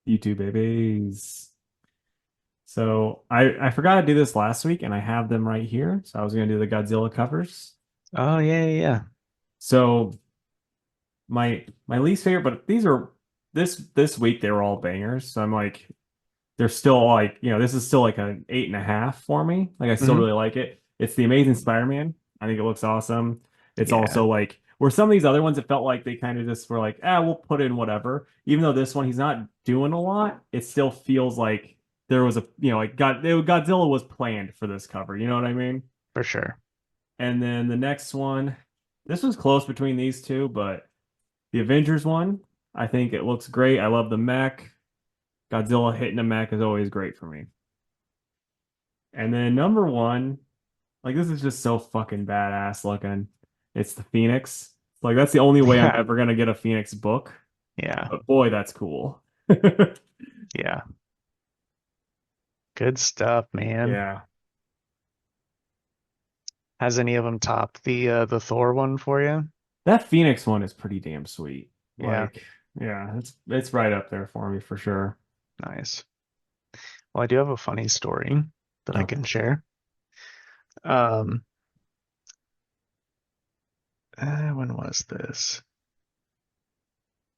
You two babies. So I forgot to do this last week, and I have them right here. So I was gonna do the Godzilla covers. Oh yeah. So my least favorite, but these are this week they were all bangers. So I'm like, they're still like, this is still like an 8.5 for me. Like I still Hmm. really like it. It's the Amazing Spider-Man. I think it looks awesome. It's Yeah, also like where some of these other ones, it felt like they kind of just were like, we'll put in whatever. Even though this one he's not doing a lot, it still feels like there was a, like Godzilla was planned for this cover. You know what I mean? for sure. And then the next one, this was close between these two, but the Avengers one, I think it looks great. I love the mech. Godzilla hitting a mech is always great for me. And then number one, like this is just so fucking badass looking. It's the Phoenix. Like that's the only way I'm Yeah, ever gonna get a Phoenix book. yeah, But boy, that's cool. yeah. Good stuff, man. Yeah. Has any of them topped the Thor one for you? That Phoenix one is pretty damn sweet. Yeah, Like, yeah, it's right up there for me for sure. nice. Well, I do have a funny story that I Okay. can share. Um, when was this?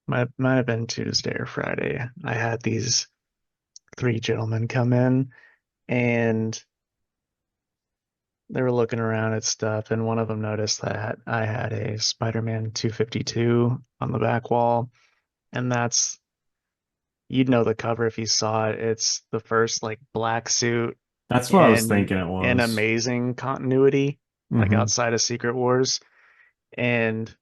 Might have been Tuesday or Friday. I had these three gentlemen come in and they were looking around at stuff, and one of them noticed that I had a Spider-Man 252 on the back wall, and you'd know the cover if you saw it. It's the first like black suit That's what I was in thinking it in was. amazing continuity, like Hmm. outside of Secret Wars, and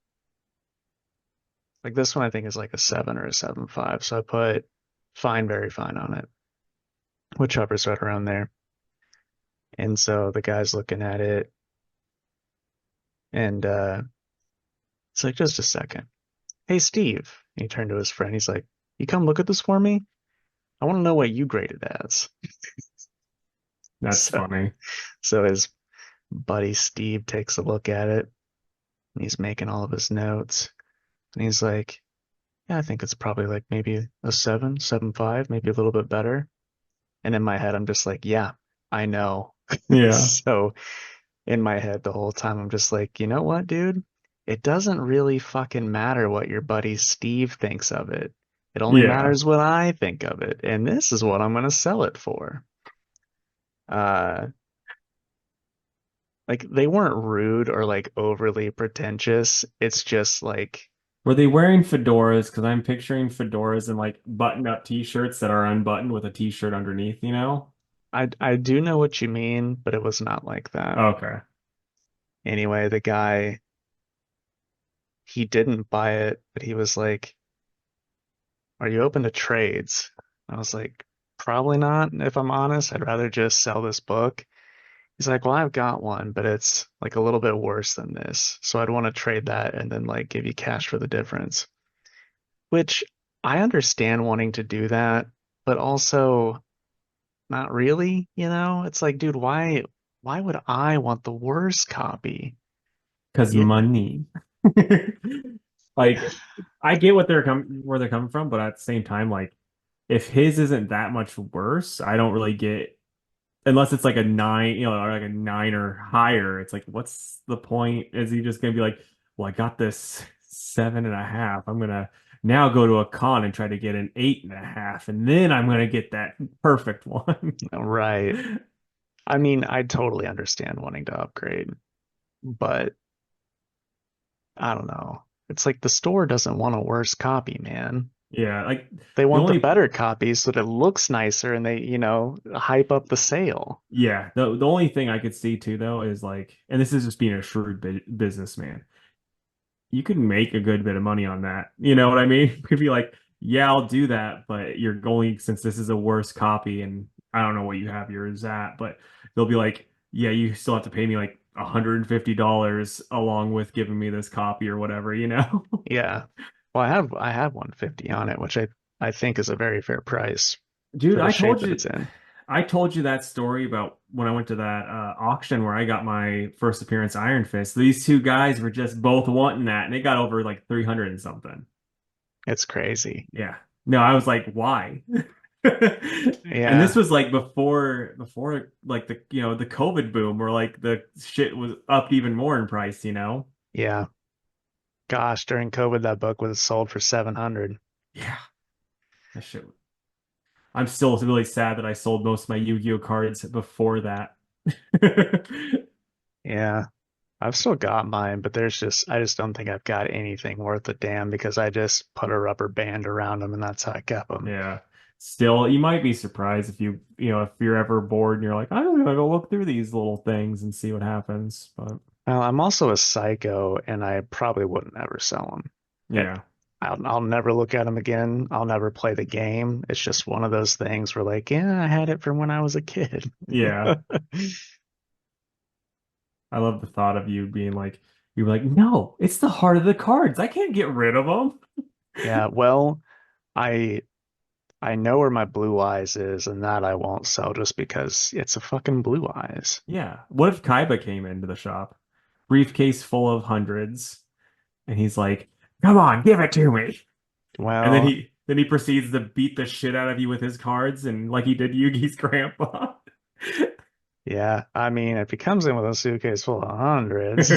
like this one I think is like a 7 or a 7.5, so I put fine, very fine on it, which hovers right around there. And so the guy's looking at it, and it's like, just a second. Hey, Steve. And he turned to his friend. He's like, you come look at this for me? I want to know what you grade it as. That's So, funny. so his buddy Steve takes a look at it and he's making all of his notes. And he's like, yeah, I think it's probably like maybe a 7, 7.5, maybe a little bit better. And in my head, I'm just like, yeah, I know. Yeah. So in my head, the whole time, I'm just like, you know what, dude? It doesn't really fucking matter what your buddy Steve thinks of it. It only Yeah. matters what I think of it. And this is what I'm going to sell it for. Uh, like they weren't rude or like overly pretentious. It's just like Were they wearing fedoras? Because I'm picturing fedoras and like button-up t-shirts that are unbuttoned with a t-shirt underneath, you know? I do know what you mean, but it was not like that. Okay. Anyway, the guy he didn't buy it, but he was like, "Are you open to trades?" I was like, "Probably not, if I'm honest. I'd rather just sell this book." He's like, "Well, I've got one, but it's like a little bit worse than this. So I'd want to trade that and then like give you cash for the difference." Which I understand wanting to do that, but also not really, you know? It's like, dude, why would I want the worst copy? Because Yeah, money. Like, I get where they're coming from, but at the same time, like, if his isn't that much worse, I don't really get unless it's like a nine, or like a nine or higher. It's like, what's the point? Is he just gonna be like, well, I got this 7.5. I'm gonna now go to a con and try to get an 8.5, and then I'm gonna get that perfect one. right. I mean, I totally understand wanting to upgrade, but I don't know. It's like the store doesn't want a worse copy, man. Yeah, like They the want the only better copy so that it looks nicer and they, hype up the sale. yeah, the only thing I could see too though is like, and this is just being a shrewd businessman. You could make a good bit of money on that. You know what I mean? You could be like, yeah, I'll do that, but you're going since this is a worse copy, and I don't know what you have yours at, but they'll be like, yeah, you still have to pay me like $150 along with giving me this copy or whatever, you know? Yeah. Well, I have 150 on it, which I think is a very fair price Dude, for the shape that it's in. I told you that story about when I went to that auction where I got my first appearance Iron Fist. These two guys were just both wanting that, and it got over like 300 and something. It's crazy. Yeah. No, I was like, why? And this Yeah, was like before like the the COVID boom where like the shit was up even more in price, you know? yeah. Gosh, during COVID, that book was sold for 700. Yeah. That shit. I'm still really sad that I sold most of my Yu-Gi-Oh cards before that. Yeah, I've still got mine, but I just don't think I've got anything worth a damn because I just put a rubber band around them and that's how I kept them. Yeah. Still, you might be surprised if if you're ever bored and you're like, I'm gonna go look through these little things and see what happens. But Well, I'm also a psycho and I probably wouldn't ever sell them. yeah. I'll never look at them again. I'll never play the game. It's just one of those things where like, yeah, I had it from when I was a kid. Yeah. I love the thought of you being like, you were like, no, it's the heart of the cards. I can't get rid of them. Yeah, well, I I know where my blue eyes is, and that I won't sell just because it's a fucking blue eyes. Yeah. What if Kaiba came into the shop, briefcase full of hundreds, and he's like, come on, give it to me. And then Well, he proceeds to beat the shit out of you with his cards and like he did Yugi's grandpa. yeah, I mean, if he comes in with a suitcase full of hundreds,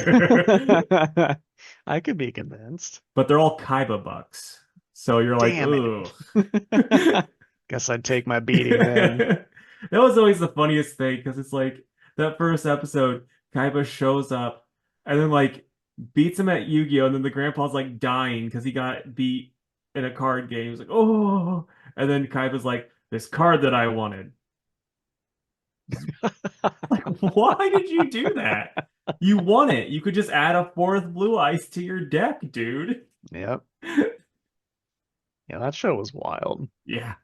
I could be convinced. But they're all Kaiba bucks. So you're like, Damn it. ooh. Guess I'd take my beating then. That was always the funniest thing because it's like that first episode, Kaiba shows up and then like beats him at Yu-Gi-Oh! And then the grandpa's like dying because he got beat in a card game. He's like, oh, and then Kaiba's like, this card that I wanted. Like, why did you do that? You won it. You could just add a fourth blue ice to your deck, dude. Yep. Yeah, that show was wild. Yeah.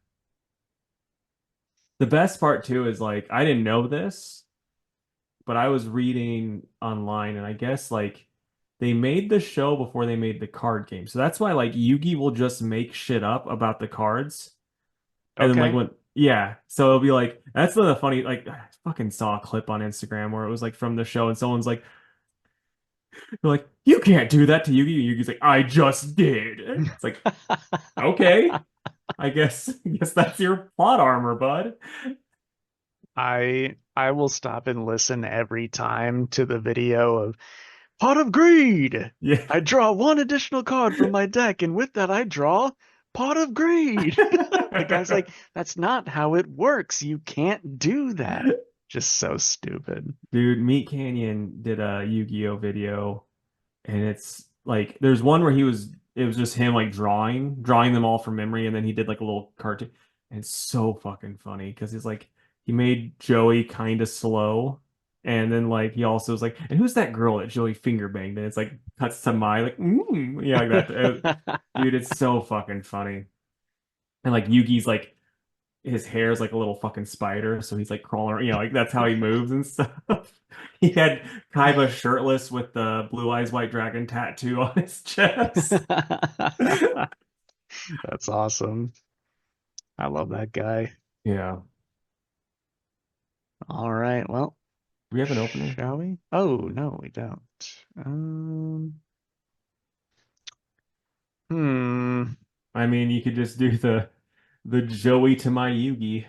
The best part too is like I didn't know this, but I was reading online and I guess like they made the show before they made the card game. So that's why like Yugi will just make shit up about the cards. And then like Okay. when yeah, so it'll be like that's the funny like I fucking saw a clip on Instagram where it was like from the show and someone's like they're like, you can't do that to Yugi. And Yugi's like, I just did. It's like, okay, I guess that's your plot armor, bud. I will stop and listen every time to the video of Pot of Greed. Yeah. I draw one additional card from my deck, and with that I draw Pot of Greed. The guy's like, that's not how it works. You can't do that. Just so stupid. Dude, Meat Canyon did a Yu-Gi-Oh video and it's like there's one where it was just him like drawing them all from memory and then he did like a little cartoon and it's so fucking funny because he's like he made Joey kind of slow and then like he also was like and who's that girl that Joey finger banged and it's like cuts to my like yeah like that. Dude, it's so fucking funny and like Yugi's like his hair is like a little fucking spider, so he's like crawling around, like that's how he moves and stuff. He had Kaiba shirtless with the Blue Eyes White Dragon tattoo on his chest. That's awesome. I love that guy. Yeah. All right, well, We have an opener. shall we? Oh, no, we don't. Um, hmm. I mean, you could just do the Joey to my Yugi.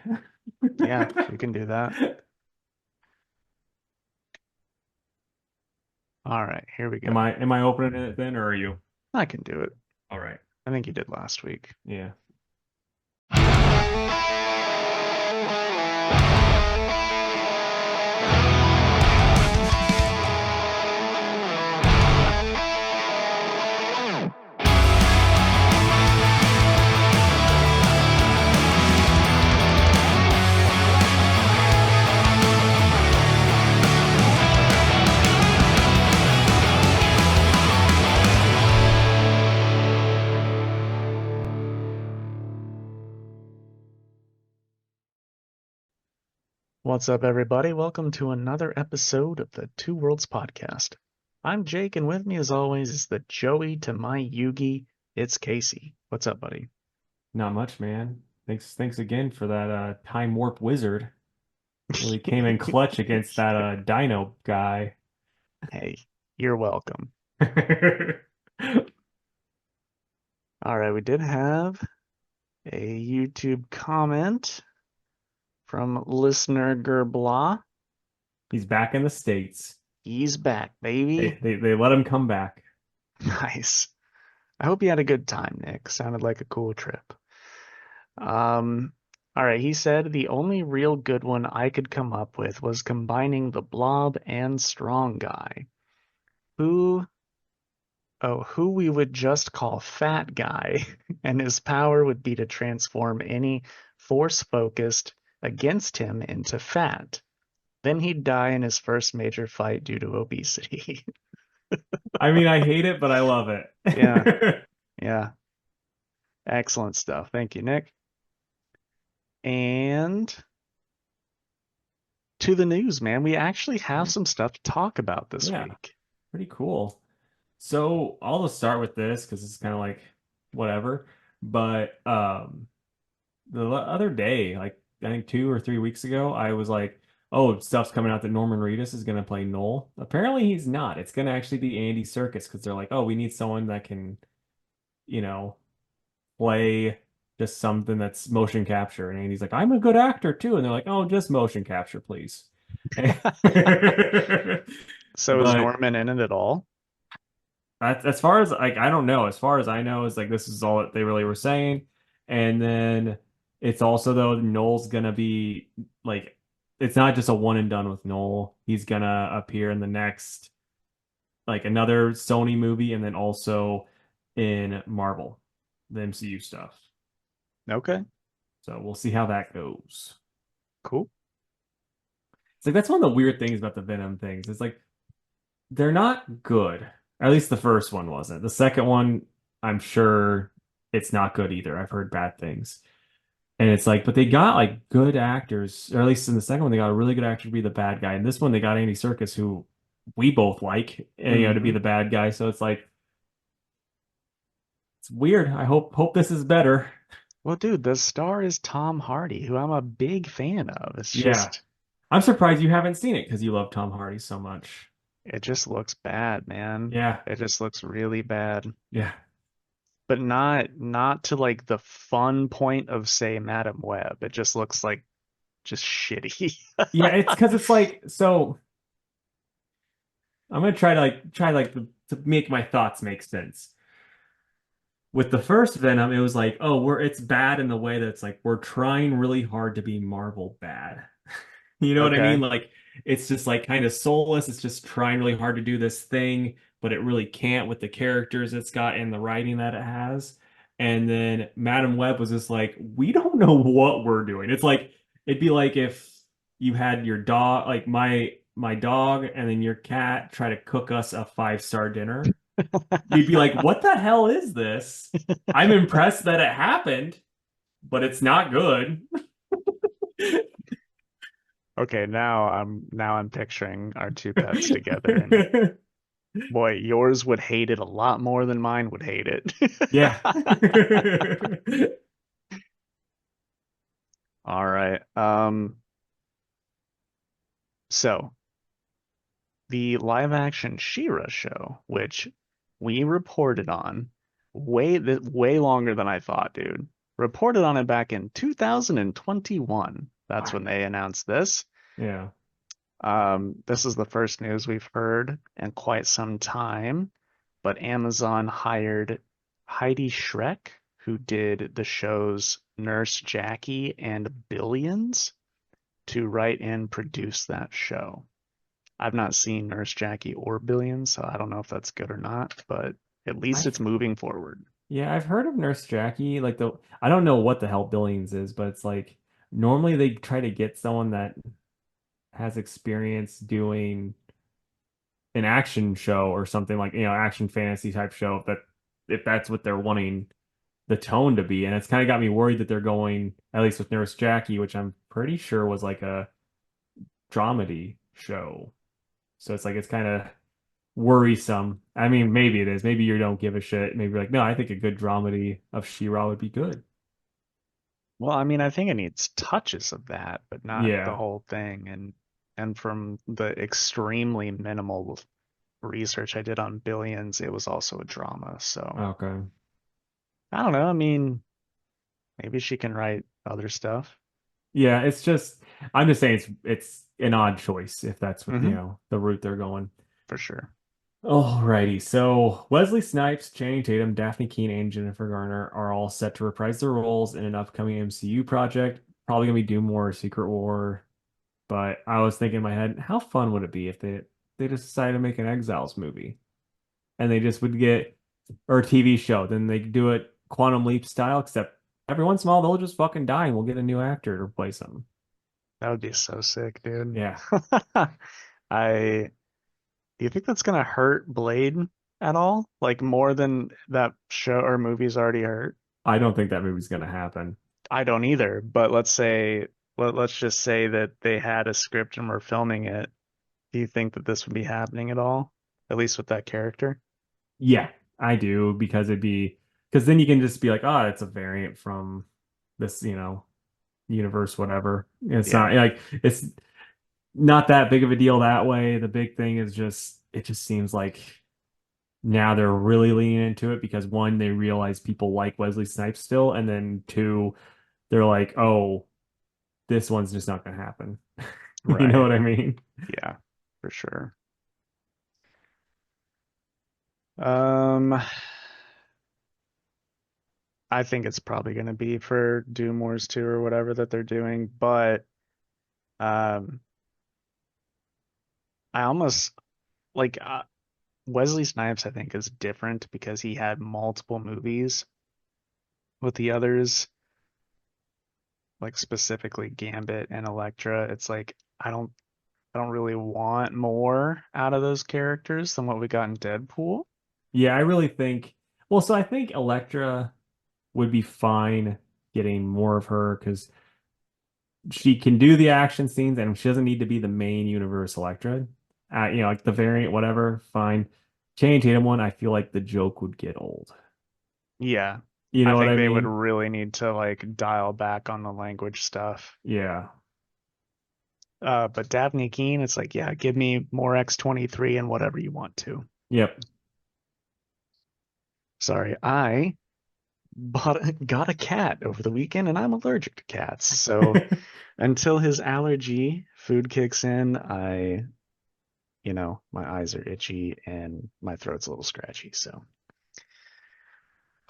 Yeah, we can do that. All right, here we go. Am I opening it then, or are you? I can do it. All right. I think you did last week. Yeah. What's up, everybody? Welcome to another episode of the Two Worlds Podcast. I'm Jake, and with me, as always, is the Joey to my Yugi. It's Casey. What's up, buddy? Not much, man. Thanks again for that time warp wizard. Really came in clutch against that dino guy. Hey, you're welcome. All right, we did have A YouTube comment from listener Gerblaw. He's back in the States. He's back, They, baby. they they let him come back. Nice. I hope you had a good time, Nick. Sounded like a cool trip. Um, all right, he said the only real good one I could come up with was combining the Blob and Strong Guy. Who, who we would just call Fat Guy, and his power would be to transform any force focused against him into fat. Then he'd die in his first major fight due to obesity. I mean, I hate it, but I love Yeah, it. yeah. Excellent stuff. Thank you, Nick. And to the news, man. We actually have some stuff to talk about this Yeah, week. pretty cool. So I'll just start with this because it's kind of like whatever. But other day, like I think 2 or 3 weeks ago, I was like, "Oh, stuff's coming out that Norman Reedus is going to play Noel." Apparently, he's not. It's going to actually be Andy Serkis because they're like, "Oh, we need someone that can, you know, play just something that's motion capture." And Andy's like, "I'm a good actor too," and they're like, "Oh, just motion capture, please." So is But Norman in it at all? that's as far as like I don't know. As far as I know, is like this is all that they really were saying. And then it's also though Noel's gonna be like it's not just a one and done with Noel. He's gonna appear in the next like another Sony movie and then also in Marvel, the MCU stuff. Okay, So we'll see how that goes. cool. It's like that's one of the weird things about the Venom things. It's like they're not good. At least the first one wasn't. The second one, I'm sure it's not good either. I've heard bad things. And it's like, but they got like good actors, or at least in the second one, they got a really good actor to be the bad guy. And this one, they got Andy Serkis, who we both like, to be Hmm. the bad guy. So it's like, it's weird. I hope this is better. Well, dude, the star is Tom Hardy, who I'm a big fan of. It's Yeah. just, I'm surprised you haven't seen it because you love Tom Hardy so much. it just looks bad, man. Yeah. It just looks really bad. Yeah. But not to like the fun point of say Madam Web. It just looks like just shitty. Yeah. It's because it's like, so I'm gonna try to make my thoughts make sense. With the first Venom, it was like, oh, it's bad in the way that it's like we're trying really hard to be Marvel bad. You know what I Okay. mean? Like it's just like kind of soulless. It's just trying really hard to do this thing, but it really can't with the characters it's got and the writing that it has. And then Madam Web was just like, we don't know what we're doing. It's like it'd be like if you had your dog, like my dog, and then your cat try to cook us a 5-star dinner. You'd be like, what the hell is this? I'm impressed that it happened, but it's not good. Okay, now I'm picturing our two pets together, and boy, yours would hate it a lot more than mine would hate it. Yeah. All right. So the live action She-Ra show, which we reported on way longer than I thought, dude. Reported on it back in 2021. That's when they announced this. Yeah. This is the first news we've heard in quite some time, but Amazon hired Heidi Schreck, who did the shows Nurse Jackie and Billions, to write and produce that show. I've not seen Nurse Jackie or Billions, so I don't know if that's good or not, but at least I've it's moving forward. yeah, I've heard of Nurse Jackie. Like the I don't know what the hell Billings is, but it's like normally they try to get someone that has experience doing an action show or something like, action fantasy type show if that's what they're wanting the tone to be. And it's kind of got me worried that they're going, at least with Nurse Jackie, which I'm pretty sure was like a dramedy show. So it's like it's kind of worrisome. I mean, maybe it is. Maybe you don't give a shit. Maybe you're like, no, I think a good dramedy of She-Ra would be good. Well, I mean, I think it needs touches of that, but not the Yeah. whole thing. And from the extremely minimal research I did on Billions, it was also a drama. So Okay. I don't know. I mean, Maybe she can write other stuff. Yeah, it's just I'm just saying it's an odd choice if that's what, Hmm. the route they're going. For sure. Alrighty, so Wesley Snipes, Channing Tatum, Daphne Keane, and Jennifer Garner are all set to reprise their roles in an upcoming MCU project. Probably gonna be Doom War or Secret War. But I was thinking in my head, how fun would it be if they just decided to make an Exiles movie and they just would get or a TV show, then they do it Quantum Leap style, except every once in a while they'll just fucking die and we'll get a new actor to replace them. That would be so sick, dude. Yeah, I Do you think that's gonna hurt Blade at all? Like more than that show or movie's already hurt? I don't think that movie's gonna happen. I don't either, but let's just say that they had a script and were filming it. Do you think that this would be happening at all? At least with that character? Yeah, I do because then you can just be like, oh, it's a variant from this, universe, whatever. It's Yeah, not like it's not that big of a deal that way. The big thing is just it just seems like now they're really leaning into it because one, they realize people like Wesley Snipes still, and then two, they're like, oh, this one's just not gonna happen. You know right. what I mean? Yeah, for sure. Um, I think it's probably gonna be for Doom Wars 2 or whatever that they're doing, but um, I almost like Wesley Snipes, I think, is different because he had multiple movies with the others, like specifically Gambit and Elektra. It's like I don't really want more out of those characters than what we got in Deadpool. Yeah, I really think. Well, so I think Elektra would be fine getting more of her because she can do the action scenes and she doesn't need to be the main universe Elektra. Like the variant, whatever, fine. Channing Tatum one, I feel like the joke would get old. Yeah, You I know what think I they would mean? really need to like dial back on the language stuff. Yeah. But Daphne Keene, it's like, yeah, give me more X-23 and whatever you want to. Yep. Sorry, I got a cat over the weekend and I'm allergic to cats. So until his allergy food kicks in, my eyes are itchy and my throat's a little scratchy. So,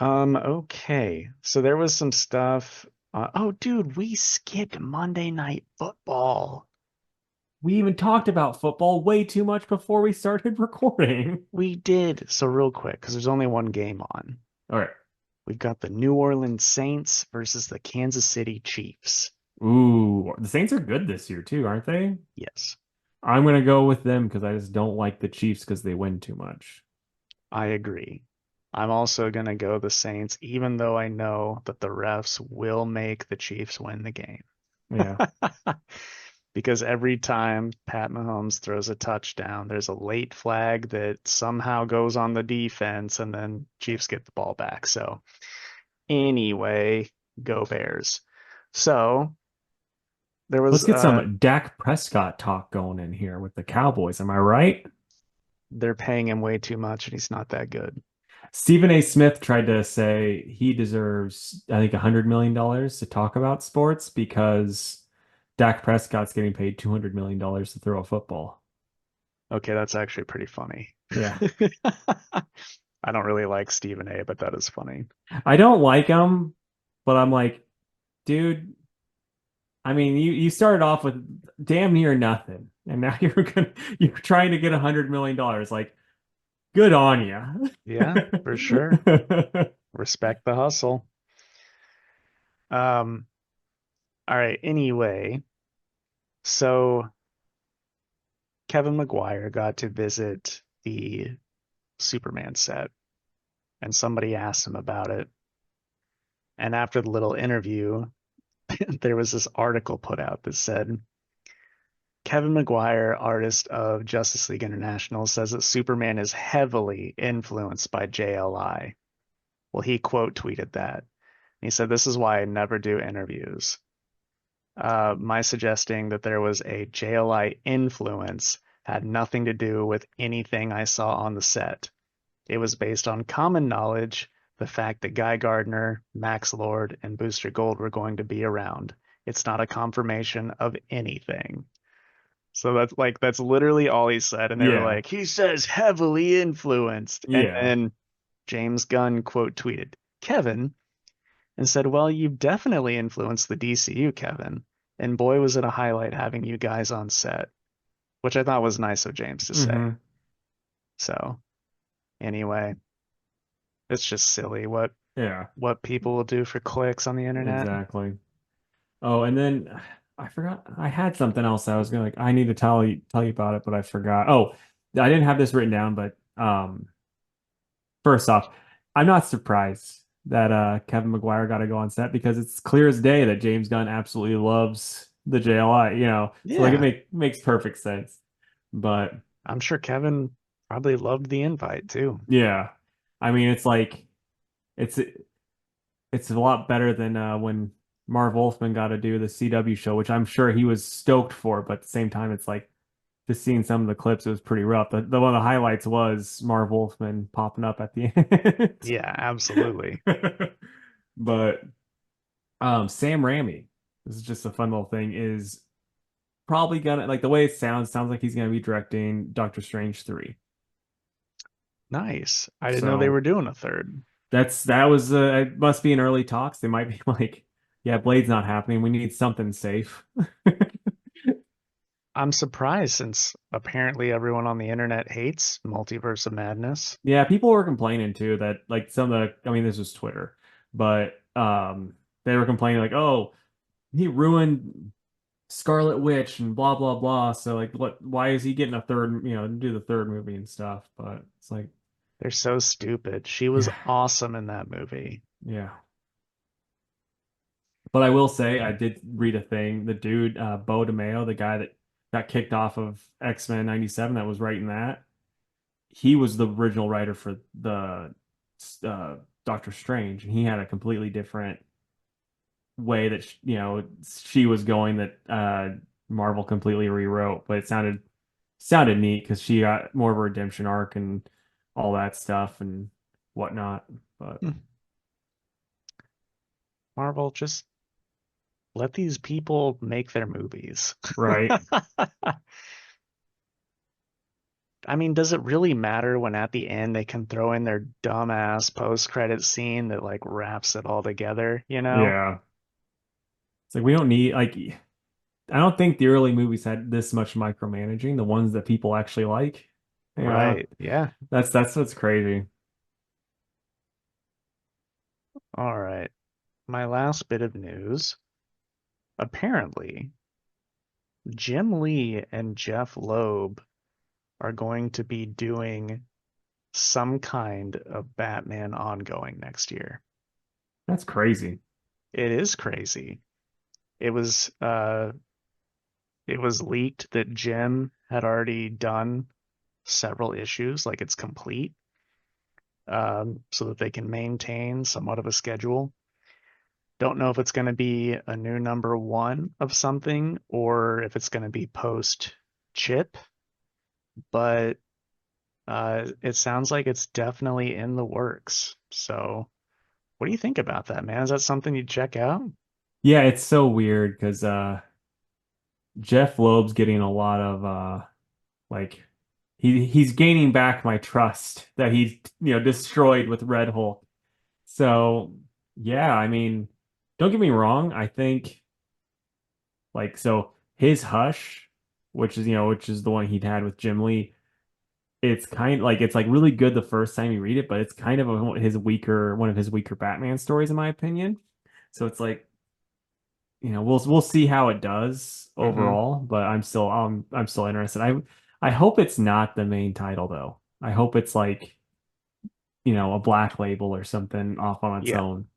okay. So there was some stuff. Oh, dude, we skipped Monday Night Football. We even talked about football way too much before we started recording. We did. So real quick, because there's only one game on. All right. We've got the New Orleans Saints versus the Kansas City Chiefs. Ooh, the Saints are good this year too, aren't they? Yes, I'm gonna go with them because I just don't like the Chiefs because they win too much. I agree. I'm also gonna go the Saints, even though I know that the refs will make the Chiefs win the game. Yeah. Because every time Pat Mahomes throws a touchdown, there's a late flag that somehow goes on the defense, and then Chiefs get the ball back. So, anyway, go Bears. So, there Let's was get some Dak Prescott talk going in here with the Cowboys. Am I right? they're paying him way too much, and he's not that good. Stephen A. Smith tried to say he deserves, I think, $100 million to talk about sports because Dak Prescott's getting paid $200 million to throw a football. Okay, that's actually pretty funny. Yeah. I don't really like Stephen A, but that is funny. I don't like him, but I'm like, dude, I mean, you started off with damn near nothing, and now you're trying to get $100 million. Like, good on you. Yeah, for sure. Respect the hustle. Um, all right, anyway, so Kevin McGuire got to visit the Superman set, and somebody asked him about it. And after the little interview, there was this article put out that said, Kevin McGuire, artist of Justice League International, says that Superman is heavily influenced by JLI. Well, he quote tweeted that. He said, "This is why I never do interviews. My suggesting that there was a JLI influence had nothing to do with anything I saw on the set. It was based on common knowledge the fact that Guy Gardner, Max Lord, and Booster Gold were going to be around. It's not a confirmation of anything. So that's literally all he said. And they were Yeah. like, he says heavily influenced. And Yeah. then James Gunn quote tweeted Kevin and said, well, you've definitely influenced the DCU, Kevin. And boy, was it a highlight having you guys on set, which I thought was nice of James to say. Hmm. So anyway, it's just silly Yeah. what people will do for clicks on the internet. Exactly. Oh, and then I forgot I had something else I was gonna like I need to tell you about it, but I forgot. Oh, I didn't have this written down, but first off, I'm not surprised that Kevin McGuire got to go on set because it's clear as day that James Gunn absolutely loves the JLI, So like it Yeah, makes perfect sense. But I'm sure Kevin probably loved the invite too. yeah. I mean it's it's a lot better than when Marv Wolfman got to do the CW show, which I'm sure he was stoked for, but at the same time it's like just seeing some of the clips, it was pretty rough. The one of the highlights was Marv Wolfman popping up at the Yeah, absolutely. end. But Sam Raimi, this is just a fun little thing, is probably gonna like the way it sounds like he's gonna be directing Doctor Strange 3. Nice. I didn't know they So were doing a third. that was it must be in early talks. They might be like, yeah, Blade's not happening. We need something safe. I'm surprised since apparently everyone on the internet hates Multiverse of Madness. Yeah, people were complaining too that like some of the I mean this was Twitter, but they were complaining like, oh, he ruined Scarlet Witch and blah blah blah. So like what why is he getting a third, do the third movie and stuff? But it's like, They're so stupid. She was yeah, awesome in that movie. yeah. But I will say I did read a thing. The dude, Bo DeMeo, the guy that got kicked off of X-Men 97 that was writing that, he was the original writer for the uh Doctor Strange, and he had a completely different way that she was going that Marvel completely rewrote, but it sounded neat because she got more of a redemption arc and all that stuff and whatnot. But Hmm. Marvel, just let these people make their movies. right, I mean, does it really matter when at the end they can throw in their dumbass post-credit scene that like wraps it all together, you know? yeah, it's like we don't need like I don't think the early movies had this much micromanaging. The ones that people actually like, yeah, Right. Yeah. that's what's crazy. All right. My last bit of news. Apparently, Jim Lee and Jeff Loeb are going to be doing some kind of Batman ongoing next year. That's crazy. It is crazy. It was uh it was leaked that Jim had already done several issues, like it's complete, so that they can maintain somewhat of a schedule. Don't know if it's going to be a new number one of something or if it's going to be post Chip, but it sounds like it's definitely in the works. So, what do you think about that, man? Is that something you'd check out? Yeah, it's so weird because Jeff Loeb's getting a lot of like he's gaining back my trust that he's destroyed with Red Hulk. So yeah, I mean, don't get me wrong. I think like so his Hush, which is the one he'd had with Jim Lee. It's like really good the first time you read it, but it's kind of one of his weaker Batman stories in my opinion. So it's like we'll see how it does Hmm. overall, but I'm still interested. I hope it's not the main title though. I hope it's like a black label or something off on its Yeah, own.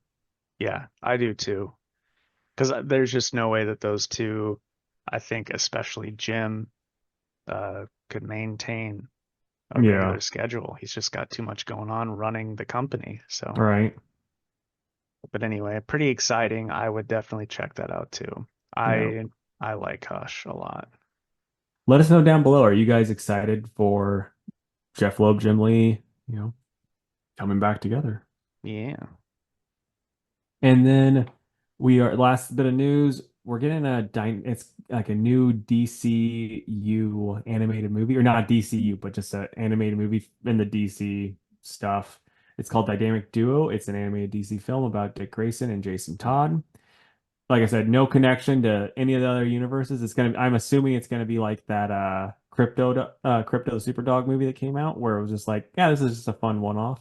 yeah, I do too. Because there's just no way that those two, I think, especially Jim, could maintain a Yeah, regular schedule. He's just got too much going on running the company. So, right. but anyway, pretty exciting. I would definitely check that out too. Yeah. I like Hush a lot. Let us know down below. Are you guys excited for Jeff Loeb, Jim Lee, coming back together? Yeah. And then we are last bit of news. We're getting it's like a new DCU animated movie, or not DCU, but just an animated movie in the DC stuff. It's called Dynamic Duo. It's an animated DC film about Dick Grayson and Jason Todd. Like I said, no connection to any of the other universes. I'm assuming it's gonna be like that Crypto the Superdog movie that came out, where it was just like, yeah, this is just a fun one-off.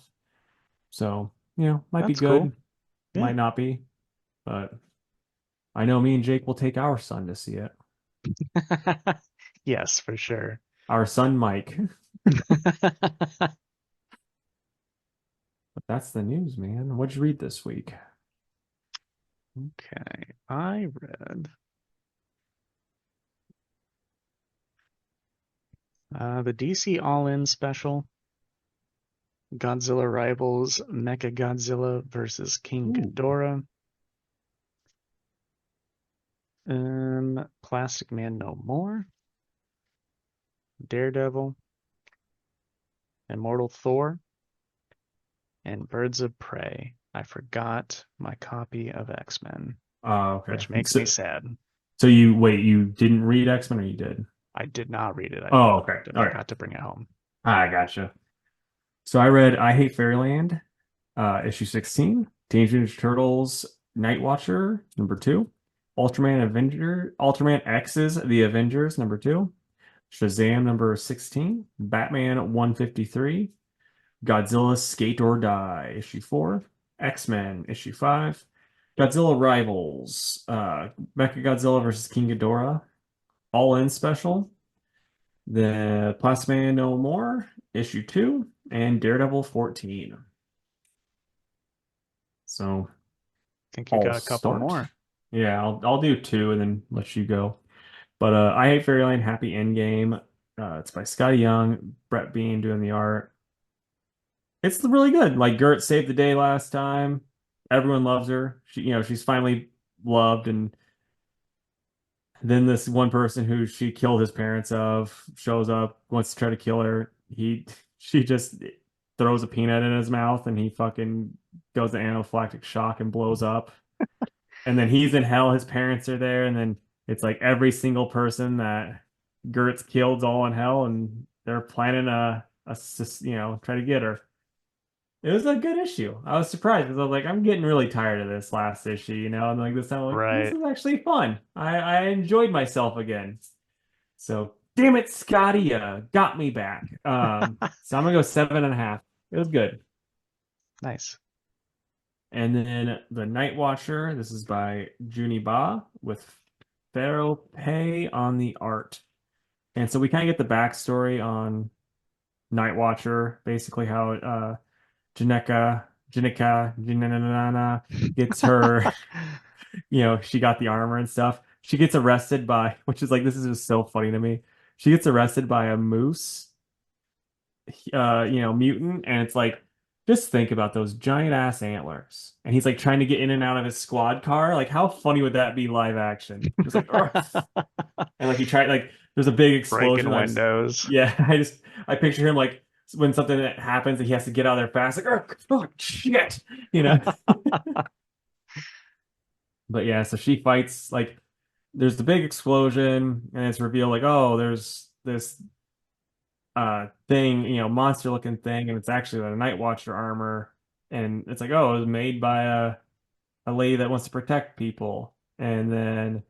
So, might be That's cool. good, Yeah. might not be, but I know me and Jake will take our son to see it. Yes, for sure. Our son Mike. But that's the news, man. What'd you read this week? Okay. I read the DC All-In special, Godzilla Rivals, Mecha Godzilla versus King Ooh. Ghidorah, Plastic Man No More, Daredevil, Immortal Thor, and Birds of Prey. I forgot my copy of X-Men, Okay. which makes me So, sad. so you didn't read X-Men or you did? I did not read it. I Oh, okay. All right. forgot to bring it home. I gotcha. So I read I Hate Fairyland, issue 16, Teenage Mutant Ninja Turtles, Night Watcher, number 2, Ultraman X's The Avengers, number 2, Shazam, number 16, Batman 153, Godzilla Skate or Die, issue 4, X-Men, issue 5, Godzilla Rivals, Mechagodzilla versus King Ghidorah, All In Special, The Plastic Man No More, issue 2, and Daredevil 14. So Think you I'll got a couple start. more. Yeah, I'll do 2 and then let you go. But I Hate Fairyland, Happy Endgame. It's by Scotty Young, Brett Bean doing the art. It's really good. Like Gert saved the day last time. Everyone loves her. She's finally loved, and then this one person who she killed his parents of shows up, wants to try to kill her. She just throws a peanut in his mouth, and he fucking goes to anaphylactic shock and blows up. And then he's in hell. His parents are there, and then it's like every single person that Gert's killed's all in hell, and they're planning try to get her. It was a good issue. I was surprised because I was like, I'm getting really tired of this last issue, and like this time, I'm like, this Right. is actually fun. I enjoyed myself again. So, damn it, Scotty, got me back. So I'm gonna go 7.5. It was good. Nice. And then the Night Watcher. This is by Juni Ba with Pharaoh Pei on the art. And so we kind of get the backstory on Night Watcher, basically how Janika gets her, she got the armor and stuff. She gets arrested by, which is like, this is just so funny to me. She gets arrested by a moose, mutant, and it's like, just think about those giant ass antlers. And he's like trying to get in and out of his squad car. Like, how funny would that be live action? Just like, "Argh." And like he tried, like, there's a big explosion. Breaking windows. Yeah, I picture him like when something that happens and he has to get out of there fast, like, oh, shit, you know. But yeah, so she fights like there's the big explosion, and it's revealed like, oh, there's this thing, monster looking thing, and it's actually a Night Watcher armor, and it's like, oh, it was made by a lady that wants to protect people, and then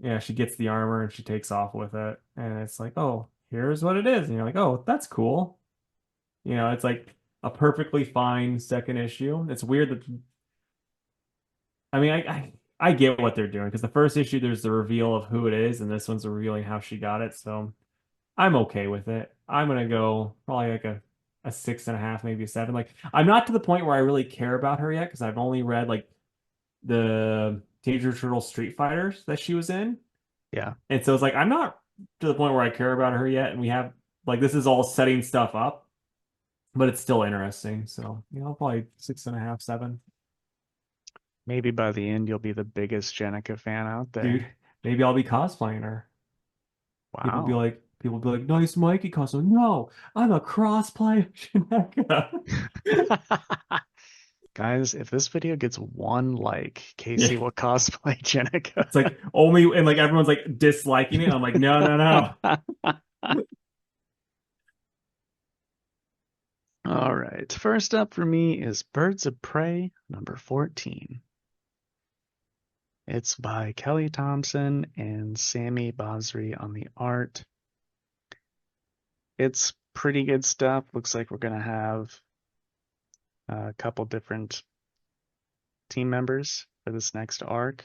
yeah, she gets the armor and she takes off with it, and it's like, oh, here's what it is, and you're like, oh, that's cool. It's like a perfectly fine second issue. It's weird that I mean, I get what they're doing because the first issue there's the reveal of who it is, and this one's revealing how she got it. So I'm okay with it. I'm gonna go probably like a 6.5, maybe a 7. Like I'm not to the point where I really care about her yet because I've only read like the Teenage Mutant Turtle Street Fighters that she was in, Yeah. and so it's like I'm not to the point where I care about her yet. And we have like this is all setting stuff up, but it's still interesting. So probably 6.5, 7. Maybe by the end you'll be the biggest Jenica fan out Dude, there. maybe I'll be cosplaying her. Wow. People be like, nice Mikey costume. No, I'm a crossplay Shineka. Guys, if this video gets one like, Yeah. Casey will cosplay Jenica. It's like only and like everyone's like disliking it. I'm like, no, no, no. All right. First up for me is Birds of Prey, number 14. It's by Kelly Thompson and Sammy Basri on the art. It's pretty good stuff. Looks like we're going to have a couple different team members for this next arc.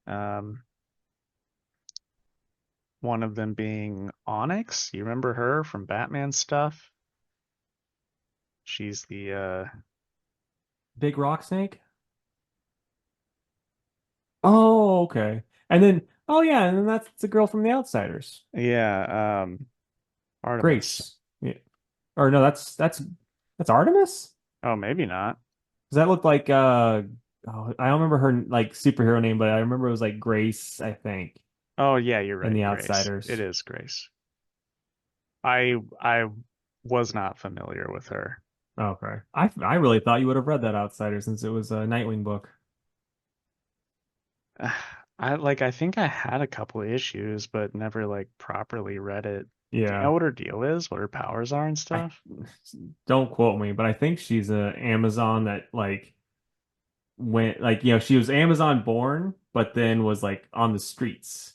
Um, one of them being Onyx. You remember her from Batman stuff? She's the Big rock snake? Oh, okay. And then oh yeah, and then that's the girl from The Outsiders. yeah, Artemis. Grace. Yeah. Or no, that's Artemis? Oh, maybe not. Does that look like oh, I don't remember her like superhero name, but I remember it was like Grace, I think, Oh, yeah, you're in right, The Grace. It Outsiders. is Grace. I was not familiar with her. Okay. I really thought you would have read that Outsider since it was a Nightwing book. I think I had a couple issues, but never like properly read it. Do you know Yeah. what her deal is? What her powers are and I stuff? don't quote me, but I think she's a Amazon that like went like she was Amazon born, but then was like on the streets.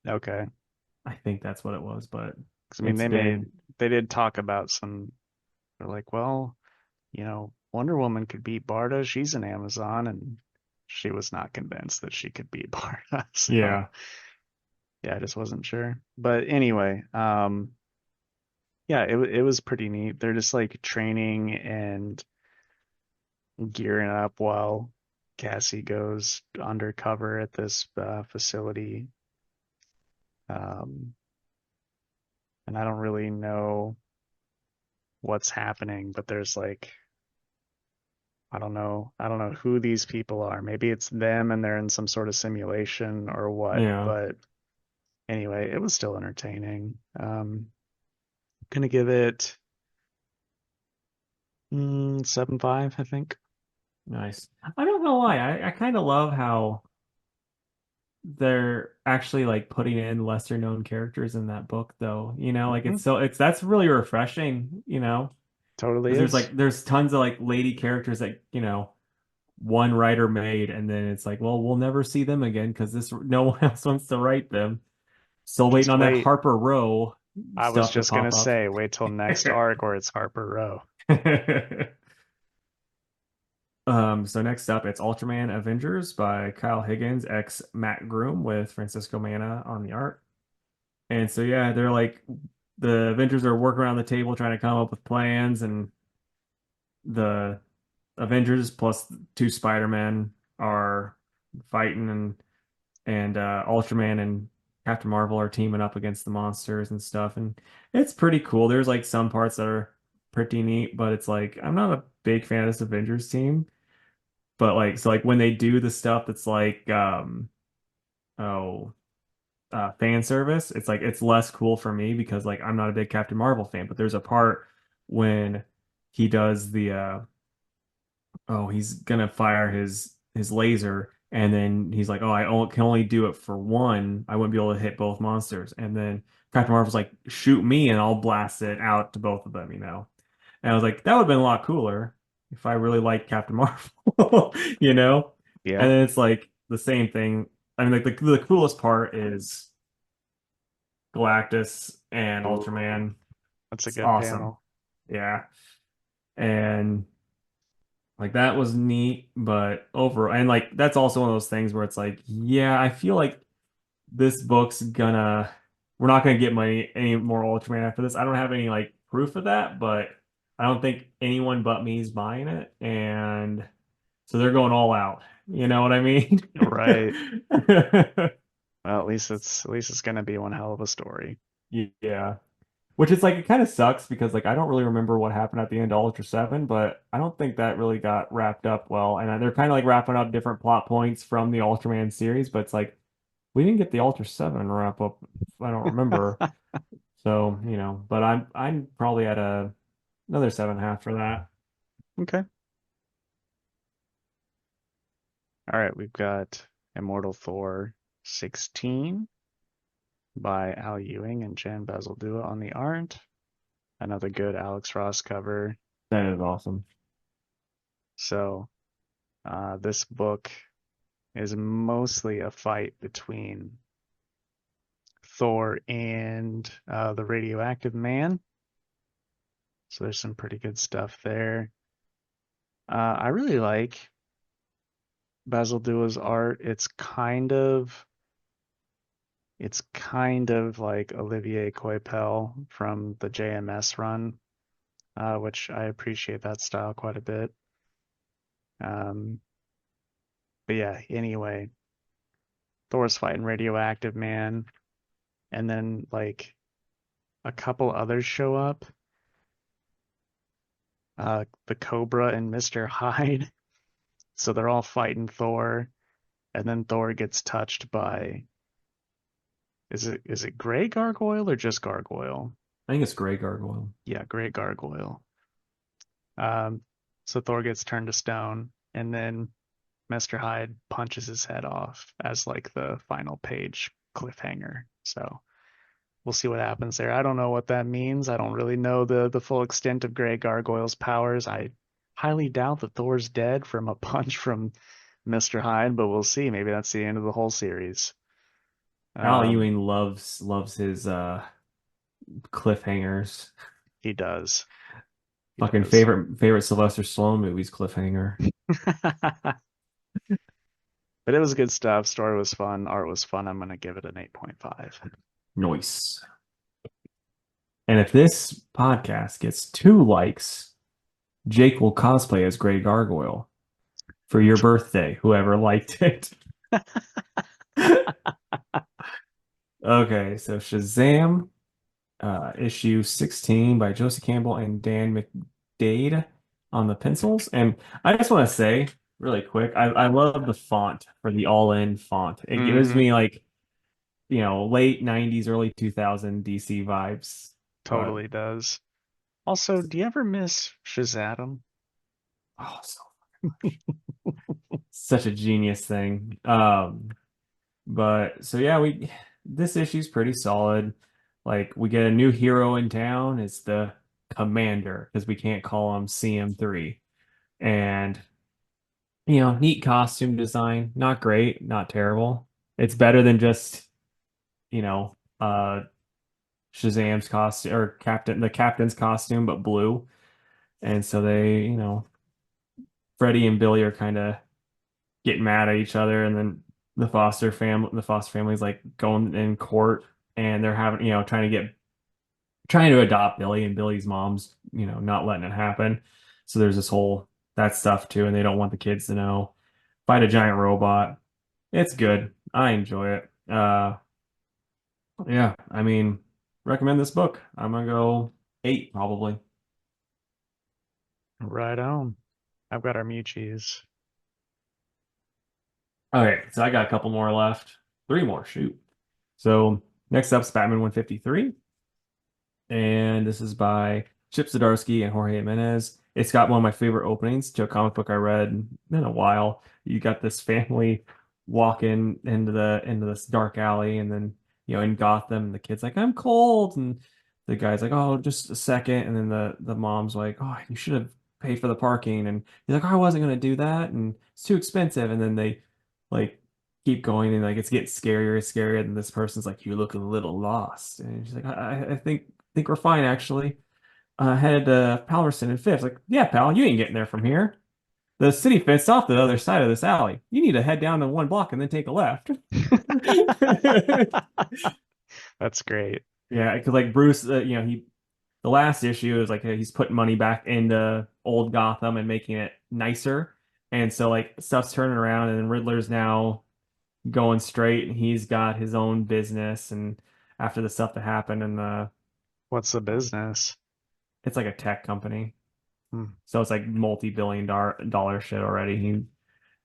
Okay. I think that's what it was, but 'Cause I mean it's been they did talk about some, they're like, well, Wonder Woman could beat Barda. She's an Amazon, and she was not convinced that she could beat Barda. So yeah, yeah, I just wasn't sure. But anyway, yeah, it was pretty neat. They're just like training and gearing up while Cassie goes undercover at this facility. Um, and I don't really know what's happening, but there's like, I don't know who these people are. Maybe it's them and they're in some sort of simulation or what, yeah, but anyway, it was still entertaining. Gonna give it 7.5, I think. nice. I don't know why. I kind of love how they're actually like putting in lesser known characters in that book though. Like Hmm. it's that's really refreshing, Totally because there's is. like there's tons of like lady characters that, one writer made and then it's like, well, we'll never see them again because this no one else wants to write them. Still waiting Just on that wait. Harper Row I was stuff to just gonna pop up. say, wait till next arc where it's Harper Row. So next up, it's Ultraman Avengers by Kyle Higgins, ex Matt Groom, with Francisco Mana on the art. And so yeah, they're like the Avengers are working around the table trying to come up with plans, and the Avengers plus two Spider-Men are fighting, and Ultraman and Captain Marvel are teaming up against the monsters and stuff. And it's pretty cool. There's like some parts that are pretty neat, but it's like I'm not a big fan of this Avengers team. But like so like when they do the stuff that's like oh fan service, it's like it's less cool for me because like I'm not a big Captain Marvel fan, but there's a part when he does the he's gonna fire his laser and then he's like, oh, can only do it for one. I wouldn't be able to hit both monsters. And then Captain Marvel's like, shoot me and I'll blast it out to both of them. And I was like, that would have been a lot cooler if I really liked Captain Marvel, you know? And Yep. then it's like the same thing. I mean, like the coolest part is Galactus and Ooh, Ultraman. that's a It's good awesome. panel. Yeah. And like that was neat, but overall, and like that's also one of those things where it's like, yeah, I feel like this book's gonna, we're not gonna get any more Ultraman after this. I don't have any like proof of that, but I don't think anyone but me is buying it, and so they're going all out. You know what I mean? Right. Well, at least it's gonna be one hell of a story. Yeah. Which is like it kind of sucks because like I don't really remember what happened at the end of Ultra 7, but I don't think that really got wrapped up well. And they're kind of like wrapping up different plot points from the Ultraman series, but it's like we didn't get the Ultra 7 wrap up. I don't remember. So, but I'm probably at another 7.5 for that. Okay. All right, we've got Immortal Thor 16 by Al Ewing and Jan Bazaldua on the art. Another good Alex Ross cover. That is awesome. So, this book is mostly a fight between Thor and the radioactive man. So there's some pretty good stuff there. I really like Bazaldua's art. It's kind of like Olivier Coipel from the JMS run, which I appreciate that style quite a bit. Um, but yeah, anyway, Thor's fighting Radioactive Man, and then like a couple others show up. The Cobra and Mr. Hyde. So they're all fighting Thor, and then Thor gets touched by is it Gray Gargoyle or just Gargoyle? I think it's Grey Gargoyle. Yeah, Gray Gargoyle. Um, so Thor gets turned to stone, and then Mr. Hyde punches his head off as like the final page cliffhanger. So we'll see what happens there. I don't know what that means. I don't really know the full extent of Gray Gargoyle's powers. I highly doubt that Thor's dead from a punch from Mr. Hyde, but we'll see. Maybe that's the end of the whole series. Al Um, Ewing loves his cliffhangers. he does. He Fucking does. favorite Sylvester Stallone movies cliffhanger. But it was good stuff. Story was fun. Art was fun. I'm gonna give it an 8.5. Noise. And if this podcast gets 2 likes, Jake will cosplay as Grey Gargoyle for your birthday, whoever liked it. Okay, so Shazam, issue 16 by Josie Campbell and Dan McDade on the pencils. And I just want to say really quick, I love the font for the all-in font. It gives Hmm. me like, late 90s, early 2000 DC vibes. But Totally does. Also, do you ever miss Shazam? oh, such a genius thing. But so yeah, we this issue's pretty solid. Like we get a new hero in town. It's the Commander because we can't call him CM3. And neat costume design. Not great, not terrible. It's better than just, you know, uh Shazam's costume or the captain's costume, but blue. And so they, Freddie and Billy are kind of getting mad at each other, and then the foster family's like going in court, and they're having, trying to adopt Billy, and Billy's mom's, not letting it happen. So there's this whole that stuff too, and they don't want the kids to know. Fight a giant robot. It's good. I enjoy it. Yeah, I mean, recommend this book. I'm gonna go 8 probably. Right on. I've got our Mewtwo's. Okay, so I got a couple more left. 3 more, shoot. So next up's Batman 153. And this is by Chip Zdarsky and Jorge Jimenez. It's got one of my favorite openings to a comic book I read in a while. You got this family walking into this dark alley, and then in Gotham, the kid's like, "I'm cold," and the guy's like, "Oh, just a second," and then the mom's like, "Oh, you should have paid for the parking," and he's like, "Oh, I wasn't gonna do that, and it's too expensive," and then they like keep going, and like it's getting scarier and scarier, and this person's like, "You look a little lost," and she's like, I think we're fine actually. Headed to Palmerston and Fifth. Like, yeah, pal, you ain't getting there from here. The city fenced off the other side of this alley. You need to head down the 1 block and then take a left. That's great. Yeah, because like Bruce, the last issue is like he's putting money back into old Gotham and making it nicer, and so like stuff's turning around, and then Riddler's now going straight, and he's got his own business, and after the stuff that happened, and What's the business? it's like a tech company. Hmm. So it's like multi-billion dollar shit already.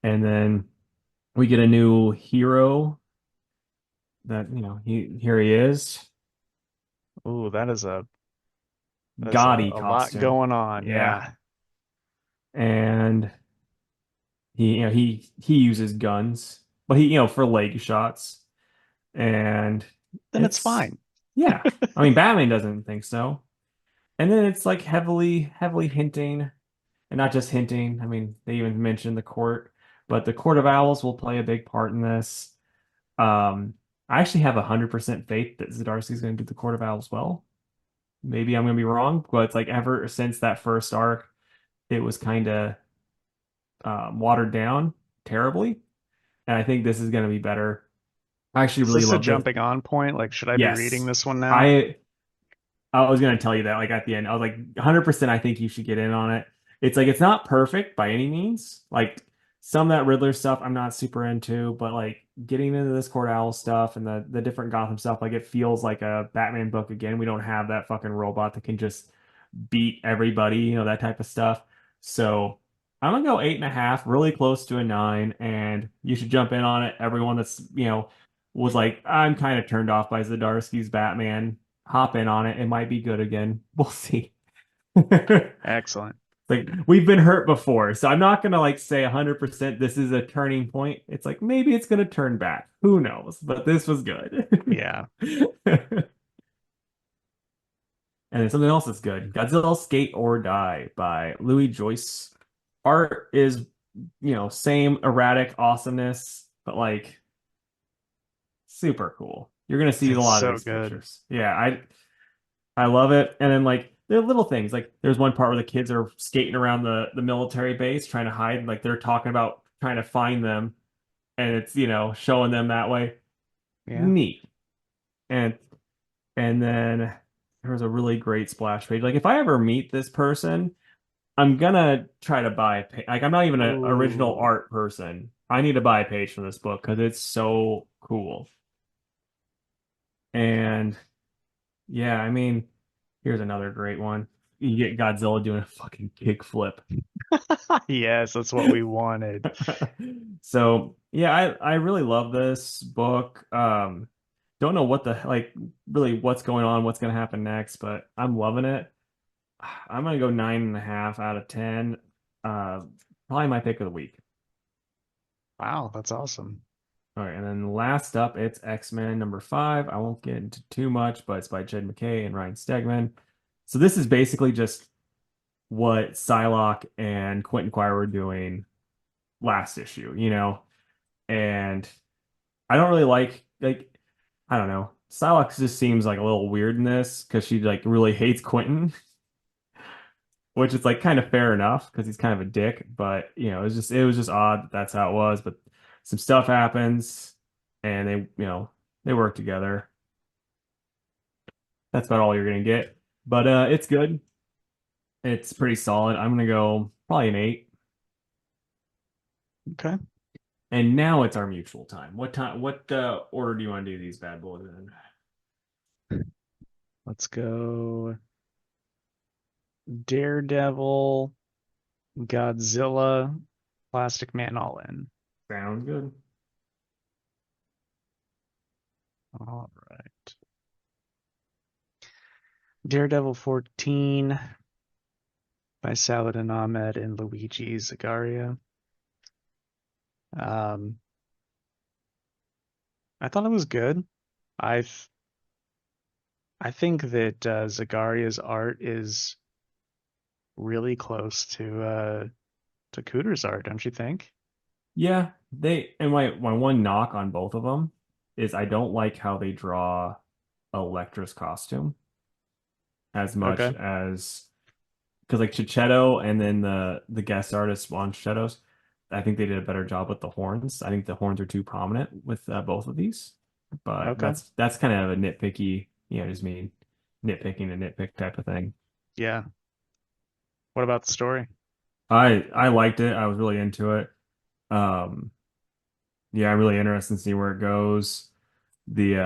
And then we get a new hero that, here he is. Ooh, that is Gaudy a lot costume. going on. Yeah. Yeah. And he uses guns, but he for leg shots, and Then it's it's fine. yeah. I mean, Batman doesn't think so. And then it's like heavily hinting, and not just hinting. I mean, they even mentioned the court, but the Court of Owls will play a big part in this. Um, I actually have 100% faith that Zdarsky's going to do the Court of Owls well. Maybe I'm going to be wrong, but it's like ever since that first arc, it was kind of watered down terribly, and I think this is going to be better. I actually Is really this a love this. jumping on point? Like, should I be reading Yes, this one now? I I was gonna tell you that like at the end. I was like 100% I think you should get in on it. It's like it's not perfect by any means. Like some of that Riddler stuff I'm not super into, but like getting into this Court Owl stuff and the different Gotham stuff, like it feels like a Batman book again. We don't have that fucking robot that can just beat everybody, that type of stuff. So I'm gonna go 8.5, really close to a 9, and you should jump in on it. Everyone that's was like, I'm kind of turned off by Zdarsky's Batman, hop in on it. It might be good again. We'll see. Excellent. Like we've been hurt before, so I'm not gonna like say 100% this is a turning point. It's like maybe it's gonna turn back. Who knows? But this was good. Yeah. And then something else that's good. Godzilla Skate or Die by Louis Joyce. Art is, same erratic awesomeness, but like super cool. You're gonna see a It's lot of so these good. pictures. Yeah, I love it. And then like there are little things. Like there's one part where the kids are skating around the military base trying to hide. Like they're talking about trying to find them, and it's showing them that way. Yeah. Neat. And then there was a really great splash page. Like if I ever meet this person, I'm gonna try to buy a page. Like I'm not even an original Ooh. art person. I need to buy a page from this book because it's so cool. And yeah, I mean, here's another great one. You get Godzilla doing a fucking kickflip. Yes, that's what we wanted. So yeah, I really love this book. Don't know what the like really what's going on, what's gonna happen next, but I'm loving it. I'm gonna go 9.5 out of 10. Uh, Probably my pick of the week. Wow, that's awesome. All right, and then last up, it's X-Men #5. I won't get into too much, but it's by Jed McKay and Ryan Stegman. So this is basically just what Psylocke and Quentin Quire were doing last issue, And I don't really like I don't know. Psylocke just seems like a little weird in this because she like really hates Quentin, which is like kind of fair enough because he's kind of a dick. But it was just odd that that's how it was. But some stuff happens, and they work together. That's about all you're gonna get. But it's good. It's pretty solid. I'm gonna go probably an 8. Okay. And now it's our mutual time. What time? What order do you want to do these bad boys in? Let's go Daredevil, Godzilla, Plastic Man all in. Sounds good. All right. Daredevil 14 by Saladin Ahmed and Luigi Zagaria. Um, I thought it was good. I I think that Zagaria's art is really close to Cooter's art, don't you think? Yeah, my one knock on both of them is I don't like how they draw Elektra's costume as much Okay. as because like Chichetto and then the guest artist on Chichetto's, I think they did a better job with the horns. I think the horns are too prominent with both of these, but Okay. that's kind of a nitpicky, just me nitpicking a nitpick type of thing. Yeah. What about the story? I liked it. I was really into it. Um, yeah, I'm really interested to see where it goes. The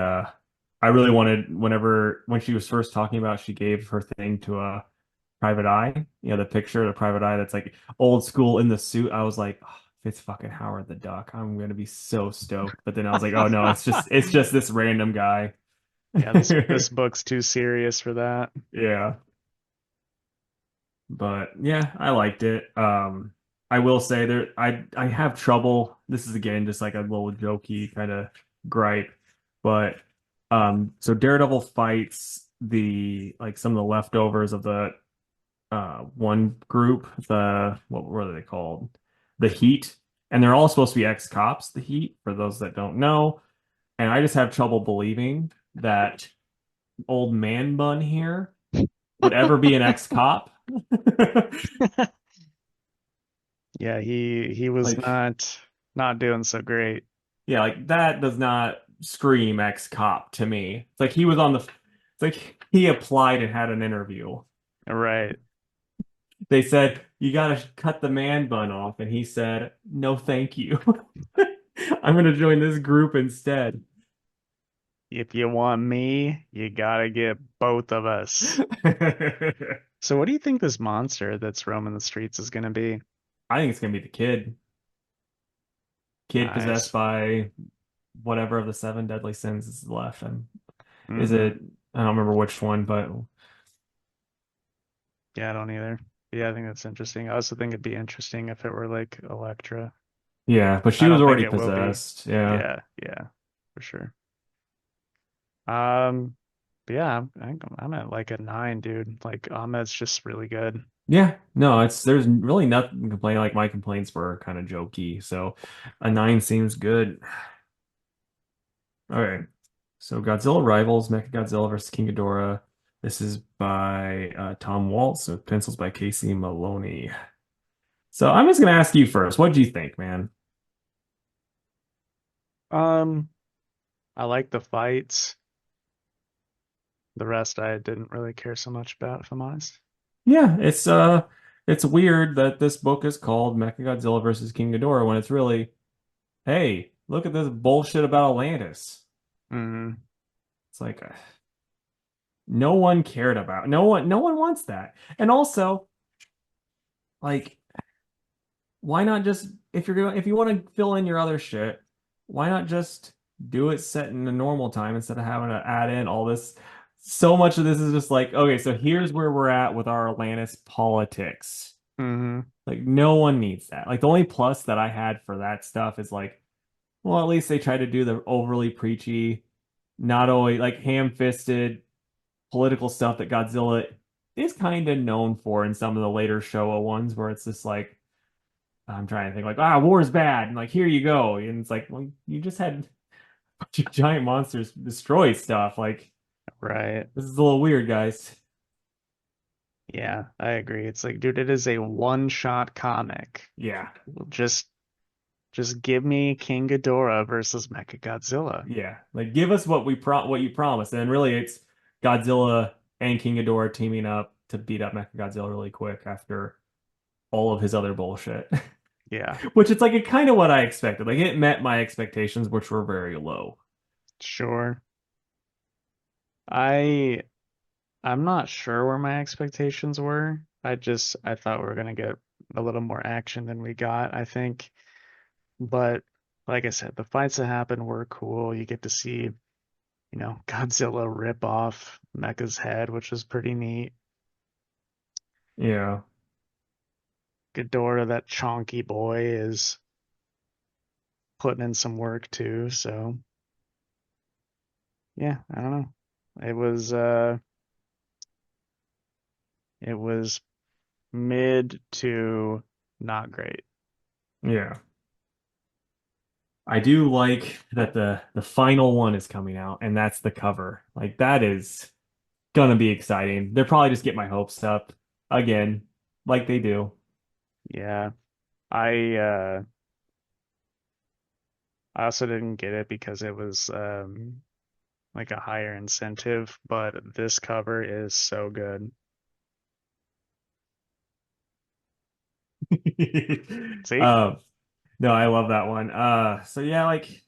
I really wanted when she was first talking about she gave her thing to a private eye, the picture of the private eye that's like old school in the suit. I was like, oh, if it's fucking Howard the Duck, I'm gonna be so stoked. But then I was like, oh no, it's just this random guy. Yeah, this book's too serious for that. Yeah. But yeah, I liked it. I will say there I have trouble. This is again just like a little jokey kind of gripe, but so Daredevil fights the like some of the leftovers of the one group, the what were they called? The Heat, and they're all supposed to be ex-cops, the Heat, for those that don't know. And I just have trouble believing that old man bun here would ever be an ex-cop. Yeah, he was Like, not doing so great. yeah, like that does not scream ex-cop to me. It's like he was on the, it's like he applied and had an interview. Right. They said, you gotta cut the man bun off. And he said, no, thank you. I'm gonna join this group instead. If you want me, you gotta get both of us. I So what do you think this monster that's roaming the streets is gonna be? think it's gonna be the kid. Kid possessed Nice. by whatever of the seven deadly sins is left. And is Mm-hmm. it, I don't remember which one, but Yeah, I don't either. Yeah, I think that's interesting. I also think it'd be interesting if it were like Electra. yeah, but I she was don't think already it will be. possessed. Yeah. Yeah, yeah, for sure. Um, but yeah, I'm at like a 9, dude. Like Ahmed's just really good. Yeah, no, it's there's really nothing to complain. Like my complaints were kind of jokey, so a nine seems good. All right, so Godzilla Rivals, Mechagodzilla versus King Ghidorah. This is by Tom Waltz, with pencils by Casey Maloney. So I'm just gonna ask you first. What do you think, man? Um, I like the fights. The rest I didn't really care so much about, if I'm honest. Yeah, it's weird that this book is called Mechagodzilla versus King Ghidorah when it's really, hey, look at this bullshit about Atlantis. Mm-hmm. It's like no one cared about. No one wants that. And also, like, why not just if you want to fill in your other shit, why not just do it set in a normal time instead of having to add in all this? So much of this is just like, okay, so here's where we're at with our Atlantis politics. Mm-hmm. Like no one needs that. Like the only plus that I had for that stuff is like, well, at least they try to do the overly preachy, not always like ham-fisted political stuff that Godzilla is kind of known for in some of the later Showa ones, where it's just like I'm trying to think like, war's bad, and like here you go, and it's like, well, you just had a bunch of giant monsters destroy stuff. Like Right. this is a little weird, guys. Yeah, I agree. It's like, dude, it is a one-shot comic. Yeah, Just give me King Ghidorah versus Mechagodzilla. yeah. Like give us what you promised, and really it's Godzilla and King Ghidorah teaming up to beat up Mechagodzilla really quick after all of his other bullshit. Yeah, Which it's like it kind of what I expected. Like it met my expectations, which were very low. sure. I I'm not sure where my expectations were. I thought we were gonna get a little more action than we got, I think. But like I said, the fights that happened were cool. You get to see, Godzilla rip off Mecha's head, which was pretty neat. Yeah. Ghidorah, that chonky boy, is putting in some work too. So yeah, I don't know. It was uh it was mid to not great. Yeah. I do like that the final one is coming out and that's the cover. Like that is gonna be exciting. They're probably just get my hopes up again, like they do. Yeah. I I also didn't get it because it was like a higher incentive, but this cover is so good. See? Um, no, I love that one. So yeah, like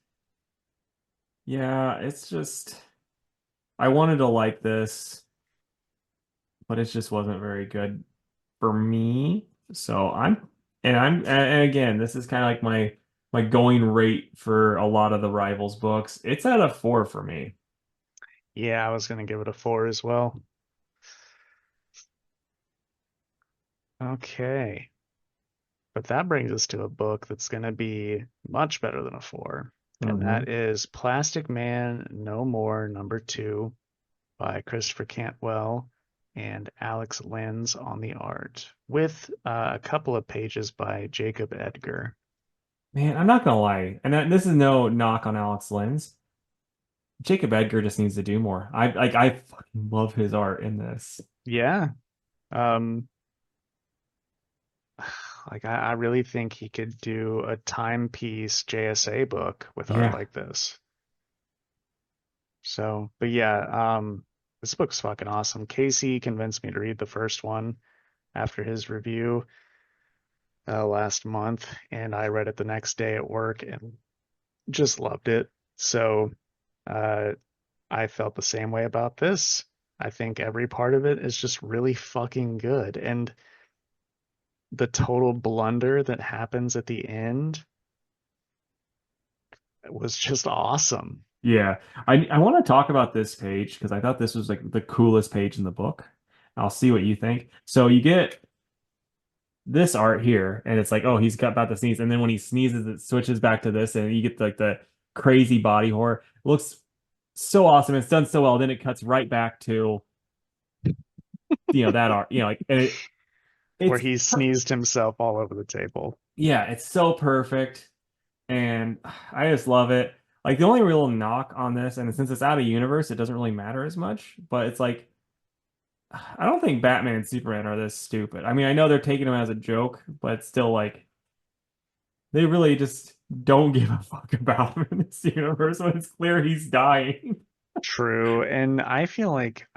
yeah, it's just I wanted to like this, but it just wasn't very good for me. So and again, this is kind of like my going rate for a lot of the Rivals books. It's at a 4 for me. Yeah, I was gonna give it a 4 as well. Okay. But that brings us to a book that's going to be much better than a four, and Hmm. that is Plastic Man No More #2 by Christopher Cantwell and Alex Lenz on the art, with a couple of pages by Jacob Edgar. Man, I'm not gonna lie, and this is no knock on Alex Lins. Jacob Edgar just needs to do more. I fucking love his art in this. Yeah, um, like I really think he could do a timepiece JSA book with art Yeah. like this. So, but yeah, this book's fucking awesome. Casey convinced me to read the first one after his review last month, and I read it the next day at work and just loved it. So, uh, I felt the same way about this. I think every part of it is just really fucking good, and the total blunder that happens at the end was just awesome. Yeah. I want to talk about this page because I thought this was like the coolest page in the book. I'll see what you think. So you get this art here, and it's like, oh, he's got about to sneeze, and then when he sneezes, it switches back to this, and you get like the crazy body horror. It looks so awesome. It's done so well. Then it cuts right back to that art. Like and Where it's he sneezed himself all over the table. yeah, it's so perfect, and I just love it. Like the only real knock on this, and since it's out of universe, it doesn't really matter as much. But it's like I don't think Batman and Superman are this stupid. I mean, I know they're taking them as a joke, but it's still like they really just don't give a fuck about him in this universe when it's clear he's dying. True, and I feel like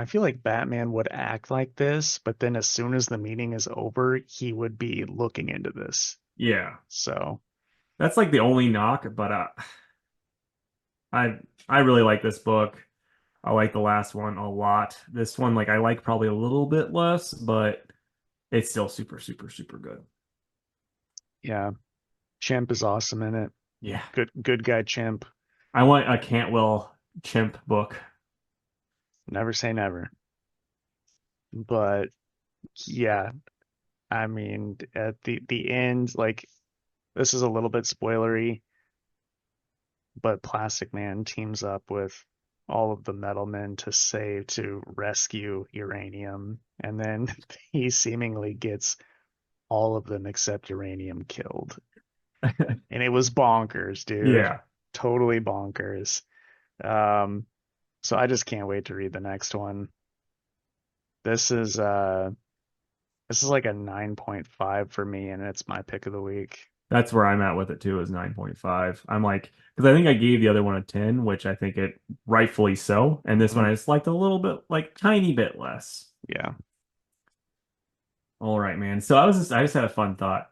Batman would act like this, but then as soon as the meeting is over, he would be looking into this. Yeah, So, that's like the only knock, but I I really like this book. I like the last one a lot. This one, like I like probably a little bit less, but it's still super, super, super good. yeah, Chimp is awesome in it. Yeah. Good guy Chimp. I want a Cantwell chimp book. Never say never. But yeah, I mean, at the end, like this is a little bit spoilery, but Plastic Man teams up with all of the metal men to rescue uranium, and then he seemingly gets all of them except uranium killed. And it was bonkers, dude. Yeah. Totally bonkers. Um, so I just can't wait to read the next one. This is uh this is like a 9.5 for me, and it's my pick of the week. That's where I'm at with it too, is 9.5. I'm like, because I think I gave the other one a 10, which I think it rightfully so. And this one Mhm. I just liked a little bit, like tiny bit less. Yeah. All right, man. So I just had a fun thought.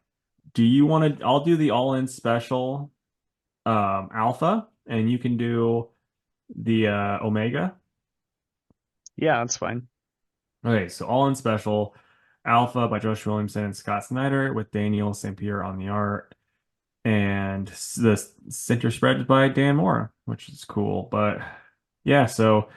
Do you want to, I'll do the all-in special alpha, and you can do the omega. Yeah, that's fine. Okay, so all-in special alpha by Josh Williamson and Scott Snyder with Daniel St. Pierre on the art. And the center spread is by Dan Mora, which is cool. But yeah, so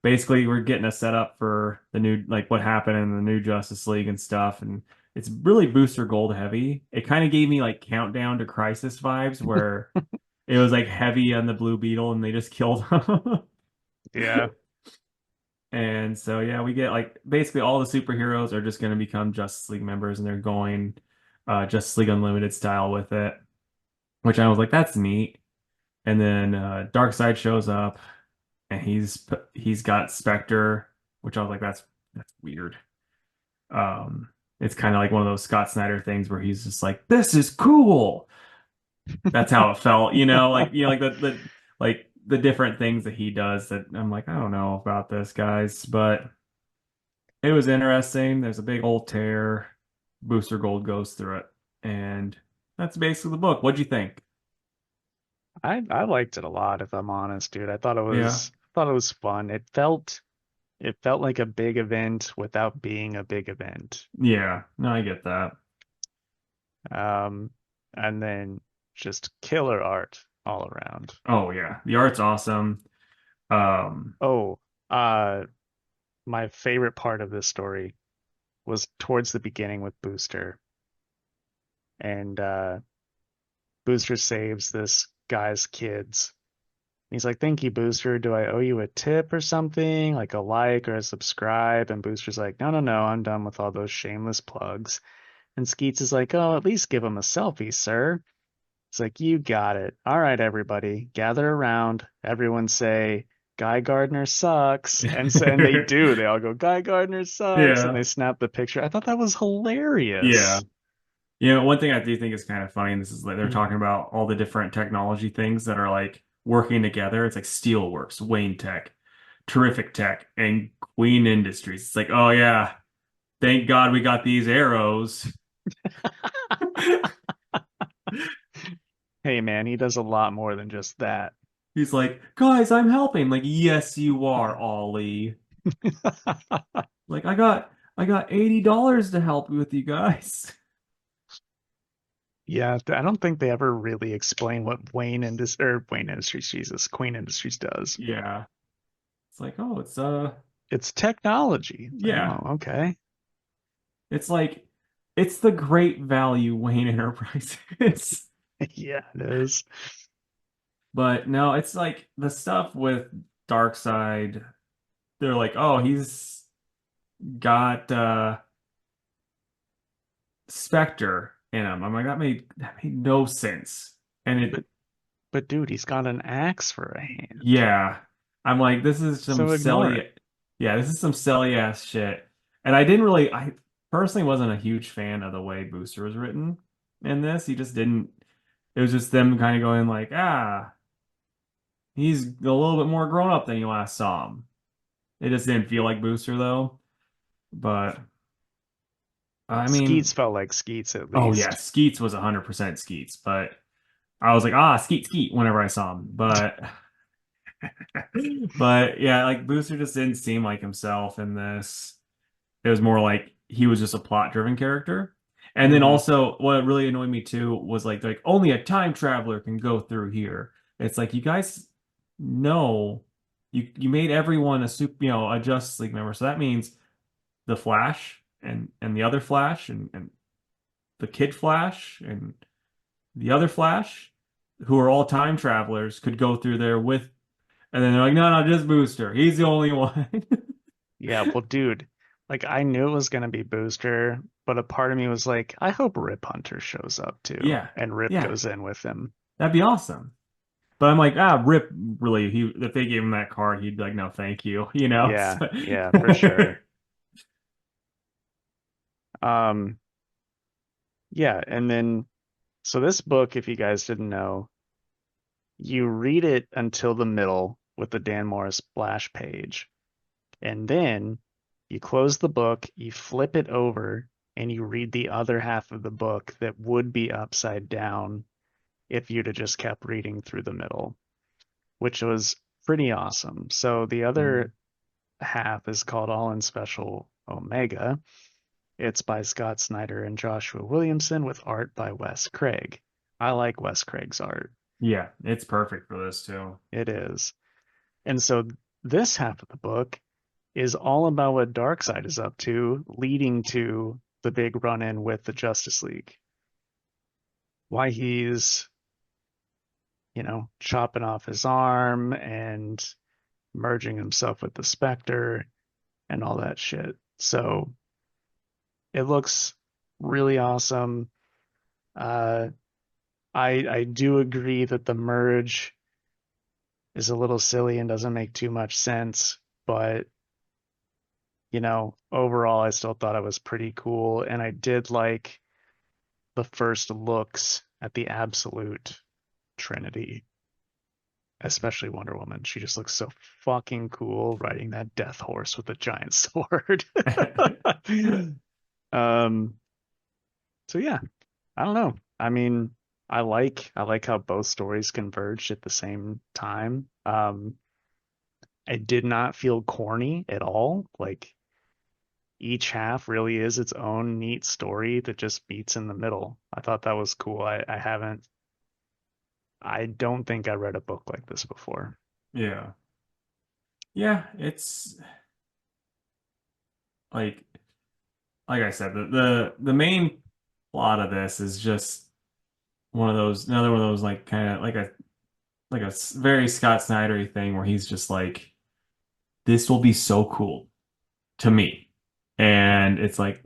basically we're getting a setup for the new like what happened in the new Justice League and stuff, and it's really Booster Gold heavy. It kind of gave me like Countdown to Crisis vibes where it was like heavy on the Blue Beetle and they just killed him. Yeah. And so yeah, we get like basically all the superheroes are just going to become Justice League members and they're going Justice League Unlimited style with it, which I was like, that's neat. And then Darkseid shows up, and he's got Spectre, which I was like, that's weird. Um, it's kind of like one of those Scott Snyder things where he's just like, this is cool. That's how it felt, like like the different things that he does that I'm like, I don't know about this, guys, but it was interesting. There's a big old tear. Booster Gold goes through it, and that's basically the book. What'd you think? I liked it a lot, if I'm honest, dude. Yeah, I thought it was fun. It felt like a big event without being a big event. yeah, no, I get that. Um, and then just killer art all around. Oh yeah, the art's awesome. Um, Oh, uh, my favorite part of this story was towards the beginning with Booster. and Booster saves this guy's kids. He's like, "Thank you, Booster. Do I owe you a tip or something, like a like or a subscribe?" And Booster's like, "No, no, no. I'm done with all those shameless plugs." And Skeets is like, "Oh, at least give him a selfie, sir." It's like, "You got it. All right, everybody, gather around. Everyone say, Guy Gardner sucks." And they do. They all go, "Guy Gardner sucks." And Yeah. they snap the picture. I thought that was Yeah. hilarious. One thing I do think is kind of funny, and this is like they're talking about all the different technology things that are like working together. It's like Steelworks, Wayne Tech, Terrific Tech, and Queen Industries. It's like, oh yeah, thank God we got these arrows. Hey, man, he does a lot more than just that. He's like, guys, I'm helping. Like, yes, you are, Ollie. Like, I got $80 to help with you guys. Yeah, I don't think they ever really explain what Wayne Industries, Jesus, Queen Industries does. Yeah. It's like, oh, It's technology. It's like, yeah. oh, okay. It's like it's the great value Wayne Enterprises. Yeah, it is. But no, it's like the stuff with Darkseid, they're like, oh, he's got Spectre in him. I'm like, that made no sense. And it But dude, he's got an axe for a hand. yeah. I'm like, this is some So ignore it. silly yeah, this is some silly ass shit. And I personally wasn't a huge fan of the way Booster was written in this. He just didn't it was just them kind of going like, he's a little bit more grown up than you last saw him. It just didn't feel like Booster though. But I Skeets mean, felt like Skeets at oh yeah, least. Skeets was 100% Skeets, but I was like, Skeet Skeet whenever I saw him. But but yeah, like Booster just didn't seem like himself in this. It was more like he was just a plot-driven character. And then Hmm. also what really annoyed me too was like only a time traveler can go through here. It's like you guys know you made everyone a Justice League member. So that means the Flash and the other Flash and the Kid Flash and the other Flash, who are all time travelers, could go through there with, and then they're like, no, no, just Booster. He's the only one. Yeah, well, dude, like I knew it was gonna be Booster, but a part of me was like, I hope Rip Hunter shows up too, Yeah, and Rip yeah, goes in with him. that'd be awesome. But I'm like, Rip, really, he if they gave him that card, he'd be like, no, thank you, you know? Yeah, yeah, for sure. Um, yeah, and then so this book, if you guys didn't know, you read it until the middle with the Dan Morris splash page, and then you close the book, you flip it over, and you read the other half of the book that would be upside down if you'd have just kept reading through the middle, which was pretty awesome. So the Mm, other half is called All in Special Omega. It's by Scott Snyder and Joshua Williamson with art by Wes Craig. I like Wes Craig's art. yeah, it's perfect for this too. It is. And so this half of the book is all about what Darkseid is up to, leading to the big run-in with the Justice League. Why he's, chopping off his arm and merging himself with the Spectre and all that shit. So it looks really awesome. Uh, I do agree that the merge is a little silly and doesn't make too much sense, but overall I still thought it was pretty cool, and I did like the first looks at the absolute Trinity, especially Wonder Woman. She just looks so fucking cool riding that death horse with a giant sword. um, so yeah, I don't know. I mean, I like how both stories converged at the same time. It did not feel corny at all. Like each half really is its own neat story that just meets in the middle. I thought that was cool. I don't think I read a book like this before. Yeah, yeah, it's like like I said, the main. a lot of this is just one of those, another one of those like kind of like very Scott Snydery thing where he's just like, this will be so cool to me. And it's like,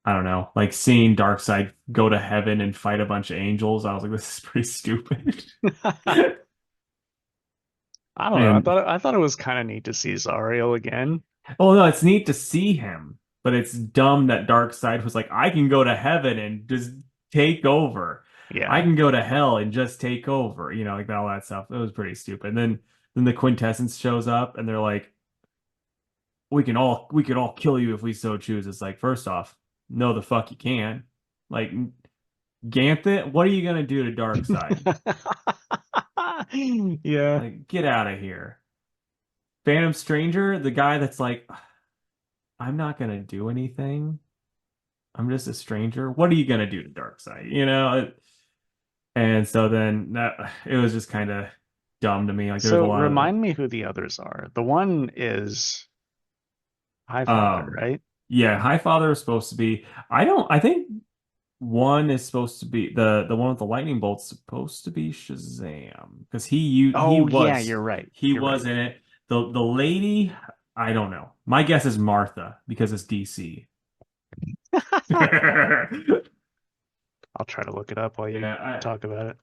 I don't know, like seeing Darkseid go to heaven and fight a bunch of angels. I was like, this is pretty stupid. I don't know. And I thought it was kind of neat to see Zariel again. oh no, it's neat to see him, but it's dumb that Darkseid was like, I can go to heaven and just take over. I Yeah. can go to hell and just take over, like all that stuff. It was pretty stupid. And then the Quintessence shows up and they're like, we can all kill you if we so choose. It's like, first off, no the fuck you can. Like Ganthet, what are you gonna do to Darkseid? Yeah. Like, get out of here. Phantom Stranger, the guy that's like, I'm not gonna do anything. I'm just a stranger. What are you gonna do to Darkseid? And so then that it was just kind of dumb to me. Like there's a So lot of remind me who the others are. The one is Highfather, um right? yeah, Highfather is supposed to be I think one is supposed to be the one with the lightning bolt's supposed to be Shazam because he Oh yeah, was you're right. he You're right. was in it. The lady, I don't know. My guess is Martha because it's DC. I'll try to look it up while you Yeah, talk about it.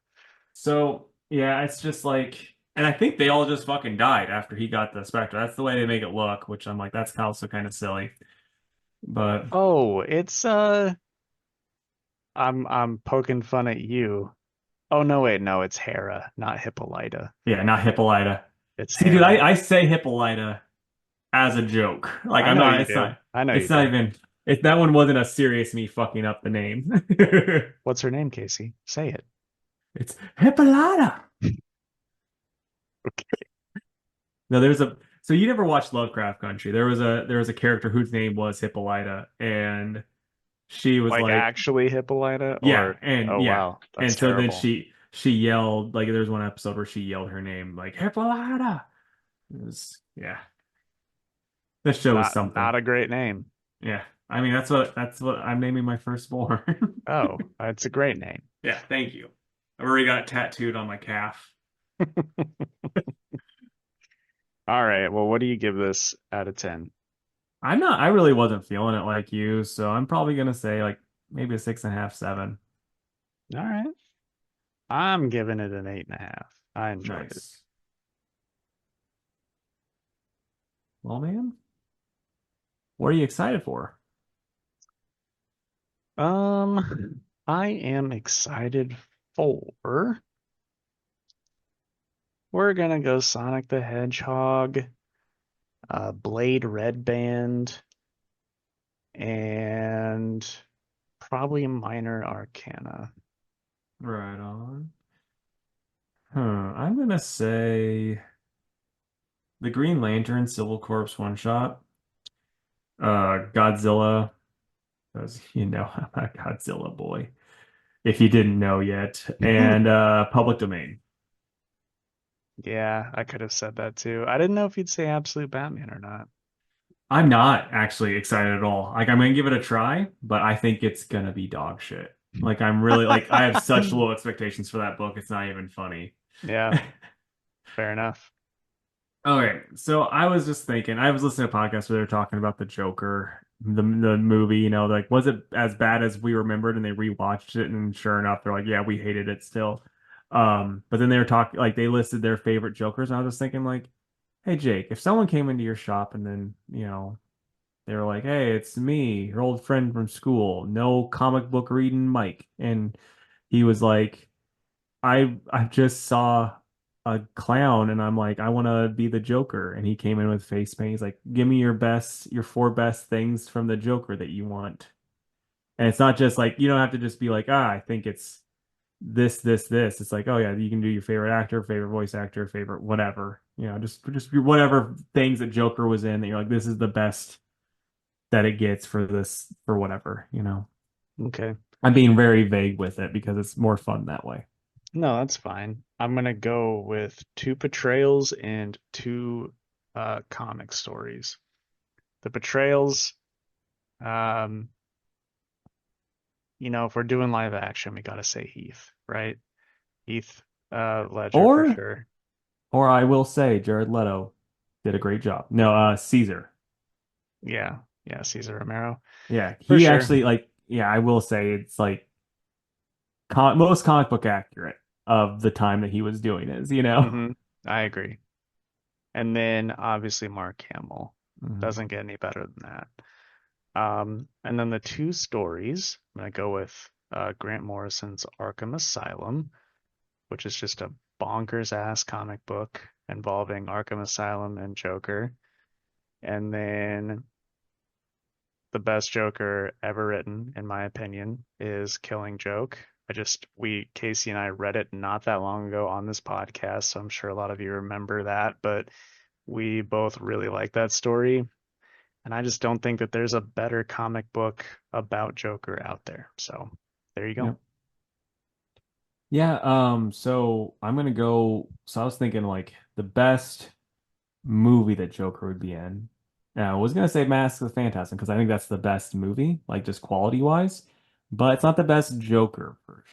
so yeah, it's just like, and I think they all just fucking died after he got the Spectre. That's the way they make it look, which I'm like, that's also kind of silly. But Oh, it's I'm poking fun at you. Oh no, wait, no, it's Hera, not Hippolyta. yeah, not Hippolyta. It's See, dude, Hera. I say Hippolyta as a joke. Like I I'm know not. you It's do. not. I know you It's not do. even. It that one wasn't a serious me fucking up the name. What's her name, Casey? Say it. It's Hippolyta. Okay. No, there's a. So you never watched Lovecraft Country? There was a character whose name was Hippolyta, and she was Like like, actually Hippolyta yeah, or and oh yeah, wow, that's and so then terrible. she yelled like there's one episode where she yelled her name like Hippolyta. Yeah, this show was Not something. a great name. Yeah, I mean that's what I'm naming my firstborn. Oh, it's a great name. Yeah, thank you. I've already got it tattooed on my calf. All right, well, what do you give this out of 10? I really wasn't feeling it like you, so I'm probably gonna say like maybe a 6.5, 7. All right. I'm giving it an 8.5. I enjoyed it. Nice. Well, man, what are you excited for? I am excited for we're gonna go Sonic the Hedgehog, Blade Red Band, and probably Minor Arcana. Right on. I'm gonna say the Green Lantern Civil Corps one shot. Godzilla, because I'm a Godzilla boy. If you didn't know yet, and Public Domain. Yeah, I could have said that too. I didn't know if you'd say Absolute Batman or not. I'm not actually excited at all. Like I'm gonna give it a try, but I think it's gonna be dog shit. Like I'm really like I have such low expectations for that book. It's not even funny. Yeah, fair enough. Okay, so I was just thinking, I was listening to podcasts where they were talking about the Joker, the movie, like was it as bad as we remembered? And they rewatched it, and sure enough, they're like, yeah, we hated it still. But then they were talking like they listed their favorite Jokers, and I was just thinking like, hey Jake, if someone came into your shop and then, they were like, hey, it's me, your old friend from school, no comic book reading Mike, and he was like, I just saw a clown and I'm like, I want to be the Joker. And he came in with face paint. He's like, give me your four best things from the Joker that you want. And it's not just like, you don't have to just be like, I think it's this, this, this. It's like, oh yeah, you can do your favorite actor, favorite voice actor, favorite whatever. Just your whatever things that Joker was in that you're like, this is the best that it gets for this, for whatever. Okay. I'm being very vague with it because it's more fun that way. No, that's fine. I'm gonna go with two portrayals and two comic stories. The portrayals, um, if we're doing live action, we gotta say Heath, right? Heath Ledger for Or sure. or I will say Jared Leto did a great job. No, Caesar. Yeah, yeah, Cesar Romero Yeah, for he sure. actually like yeah, I will say it's like most comic book accurate of the time that he was doing is, you know. I agree. And then obviously Mark Hamill Mhm. doesn't get any better than that. And then the two stories, I'm gonna go with Grant Morrison's Arkham Asylum, which is just a bonkers ass comic book involving Arkham Asylum and Joker. And then the best Joker ever written, in my opinion, is Killing Joke. Casey and I read it not that long ago on this podcast, so I'm sure a lot of you remember that, but we both really like that story. And I just don't think that there's a better comic book about Joker out there. So there you go. Yep. Yeah, so I'm gonna go. So I was thinking like the best movie that Joker would be in. I was gonna say Mask of the Phantasm because I think that's the best movie, like just quality wise, but it's not the best Joker version.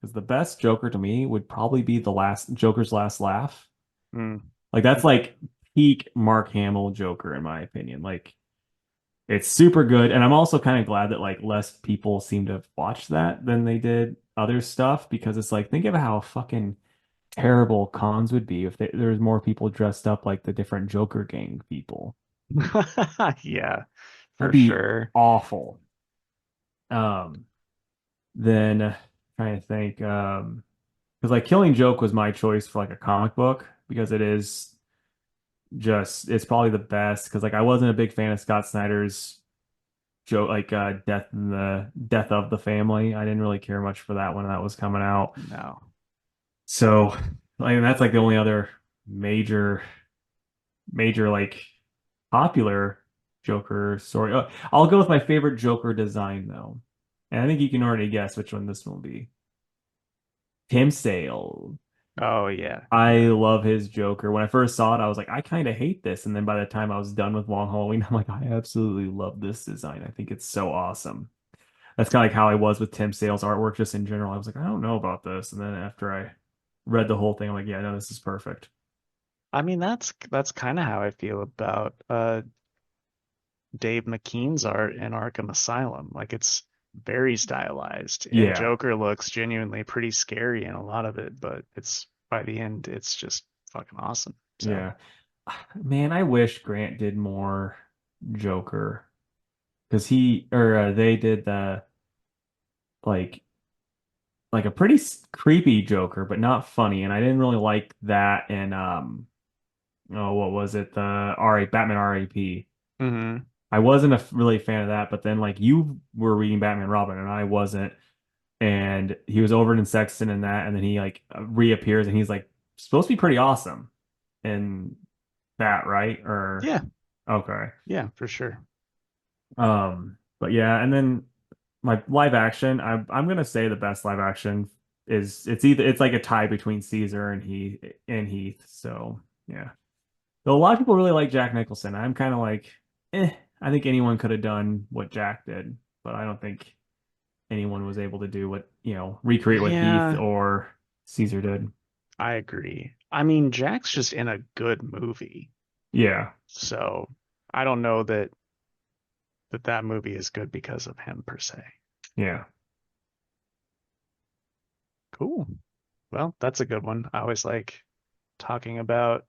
Because the best Joker to me would probably be the last Joker's Last Laugh. Mm. Like that's like peak Mark Hamill Joker in my opinion. Like it's super good, and I'm also kind of glad that like less people seem to have watched that than they did other stuff because it's like think of how fucking terrible cons would be if there was more people dressed up like the different Joker gang people. Yeah, That'd for be sure. awful. Um, then trying to think, because like Killing Joke was my choice for like a comic book because it is just it's probably the best because like I wasn't a big fan of Scott Snyder's joke like Death of the Family. I didn't really care much for that when that was coming out. No. So like that's like the only other major like popular Joker story. Oh, I'll go with my favorite Joker design though. And I think you can already guess which one this will be. Tim Sale. Oh yeah, I yeah. love his Joker. When I first saw it, I was like, I kind of hate this. And then by the time I was done with Long Halloween, I'm like, I absolutely love this design. I think it's so awesome. That's kind of like how I was with Tim Sale's artwork just in general. I was like, I don't know about this. And then after I read the whole thing, I'm like, yeah, no, this is perfect. I mean, that's kind of how I feel about Dave McKean's art in Arkham Asylum. Like it's very stylized, and Yeah, Joker looks genuinely pretty scary in a lot of it, but it's by the end, it's just fucking awesome. So, yeah. Man, I wish Grant did more Joker because he or they did the like like a pretty creepy Joker, but not funny. And I didn't really like that. And oh, what was it? The R.A. Batman R.A.P. hmm. I wasn't really a fan of that, but then like you were reading Batman Robin and I wasn't, and he was Overton and Sexton in that, and then he like reappears and he's like supposed to be pretty awesome in that, right? Or Yeah, okay. yeah, for sure. But yeah, and then my live action, I'm gonna say the best live action is it's like a tie between Caesar and Heath. So yeah. Though a lot of people really like Jack Nicholson. I'm kind of like, I think anyone could have done what Jack did, but I don't think anyone was able to do what, recreate what Heath Yeah, or Caesar did. I agree. I mean, Jack's just in a good movie, Yeah, so I don't know that movie is good because of him per se. yeah, Cool. Well, that's a good one. I always like talking about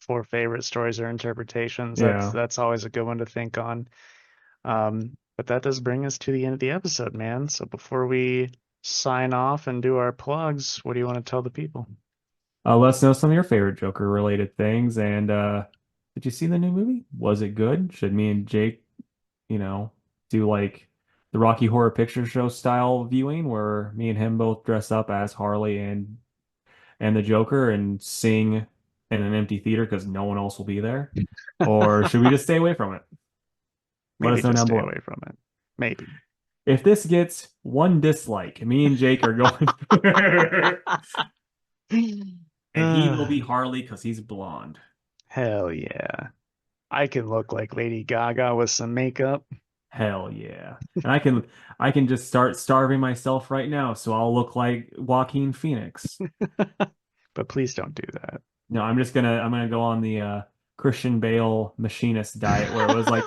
four favorite stories or interpretations. That's yeah. that's always a good one to think on. But that does bring us to the end of the episode, man. So before we sign off and do our plugs, what do you want to tell the people? Let us know some of your favorite Joker related things. And did you see the new movie? Was it good? Should me and Jake, do like the Rocky Horror Picture Show style viewing where me and him both dress up as Harley and the Joker and sing in an empty theater because no one else will be there? Or should we just stay away from it? Let Maybe us know just down stay below. away from it. Maybe. If this gets one dislike, me and Jake are going and he will be Harley because he's blonde. Hell yeah. I can look like Lady Gaga with some makeup. Hell yeah. And I can just start starving myself right now, so I'll look like Joaquin Phoenix. But please don't do that. No, I'm gonna go on the Christian Bale machinist diet where it was like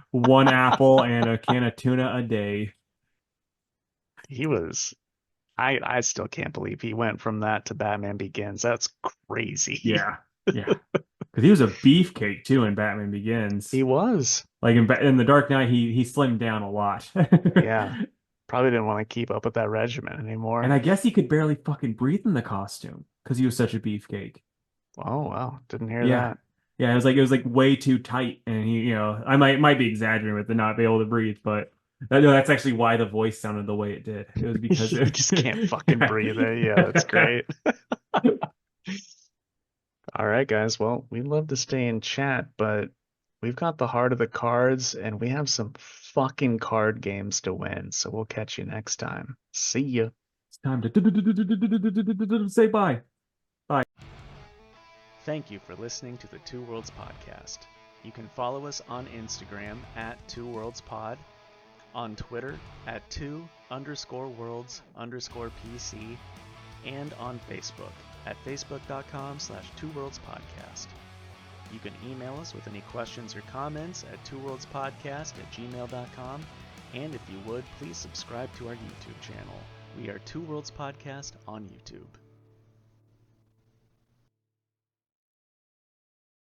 one apple and a can of tuna a day. He was I still can't believe he went from that to Batman Begins. That's crazy. Yeah. Yeah. Because he was a beefcake too in Batman He Begins. was. Like in The Dark Knight, he slimmed down a lot. Yeah. Probably didn't want to keep up with that regimen And anymore. I guess he could barely fucking breathe in the costume because he was such a beefcake. Oh, wow. Didn't hear Yeah. that. Yeah, it was like way too tight. And I might be exaggerating with the not be able to breathe, but no, that's actually why the voice sounded the way it did. It was because He just can't fucking breathe it. Yeah, that's great. All right, guys. Well, we'd love to stay in chat, but we've got the heart of the cards and we have some fucking card games to win. So we'll catch you next time. See ya. It's time to say bye. Bye. Thank you for listening to the Two Worlds Podcast. You can follow us on Instagram at Two Worlds Pod, on Twitter at two_worlds_PC, and on Facebook at facebook.com/twoworldspodcast. You can email us with any questions or comments at twoworldspodcast@gmail.com, and if you would, please subscribe to our YouTube channel. We are Two Worlds Podcast on YouTube.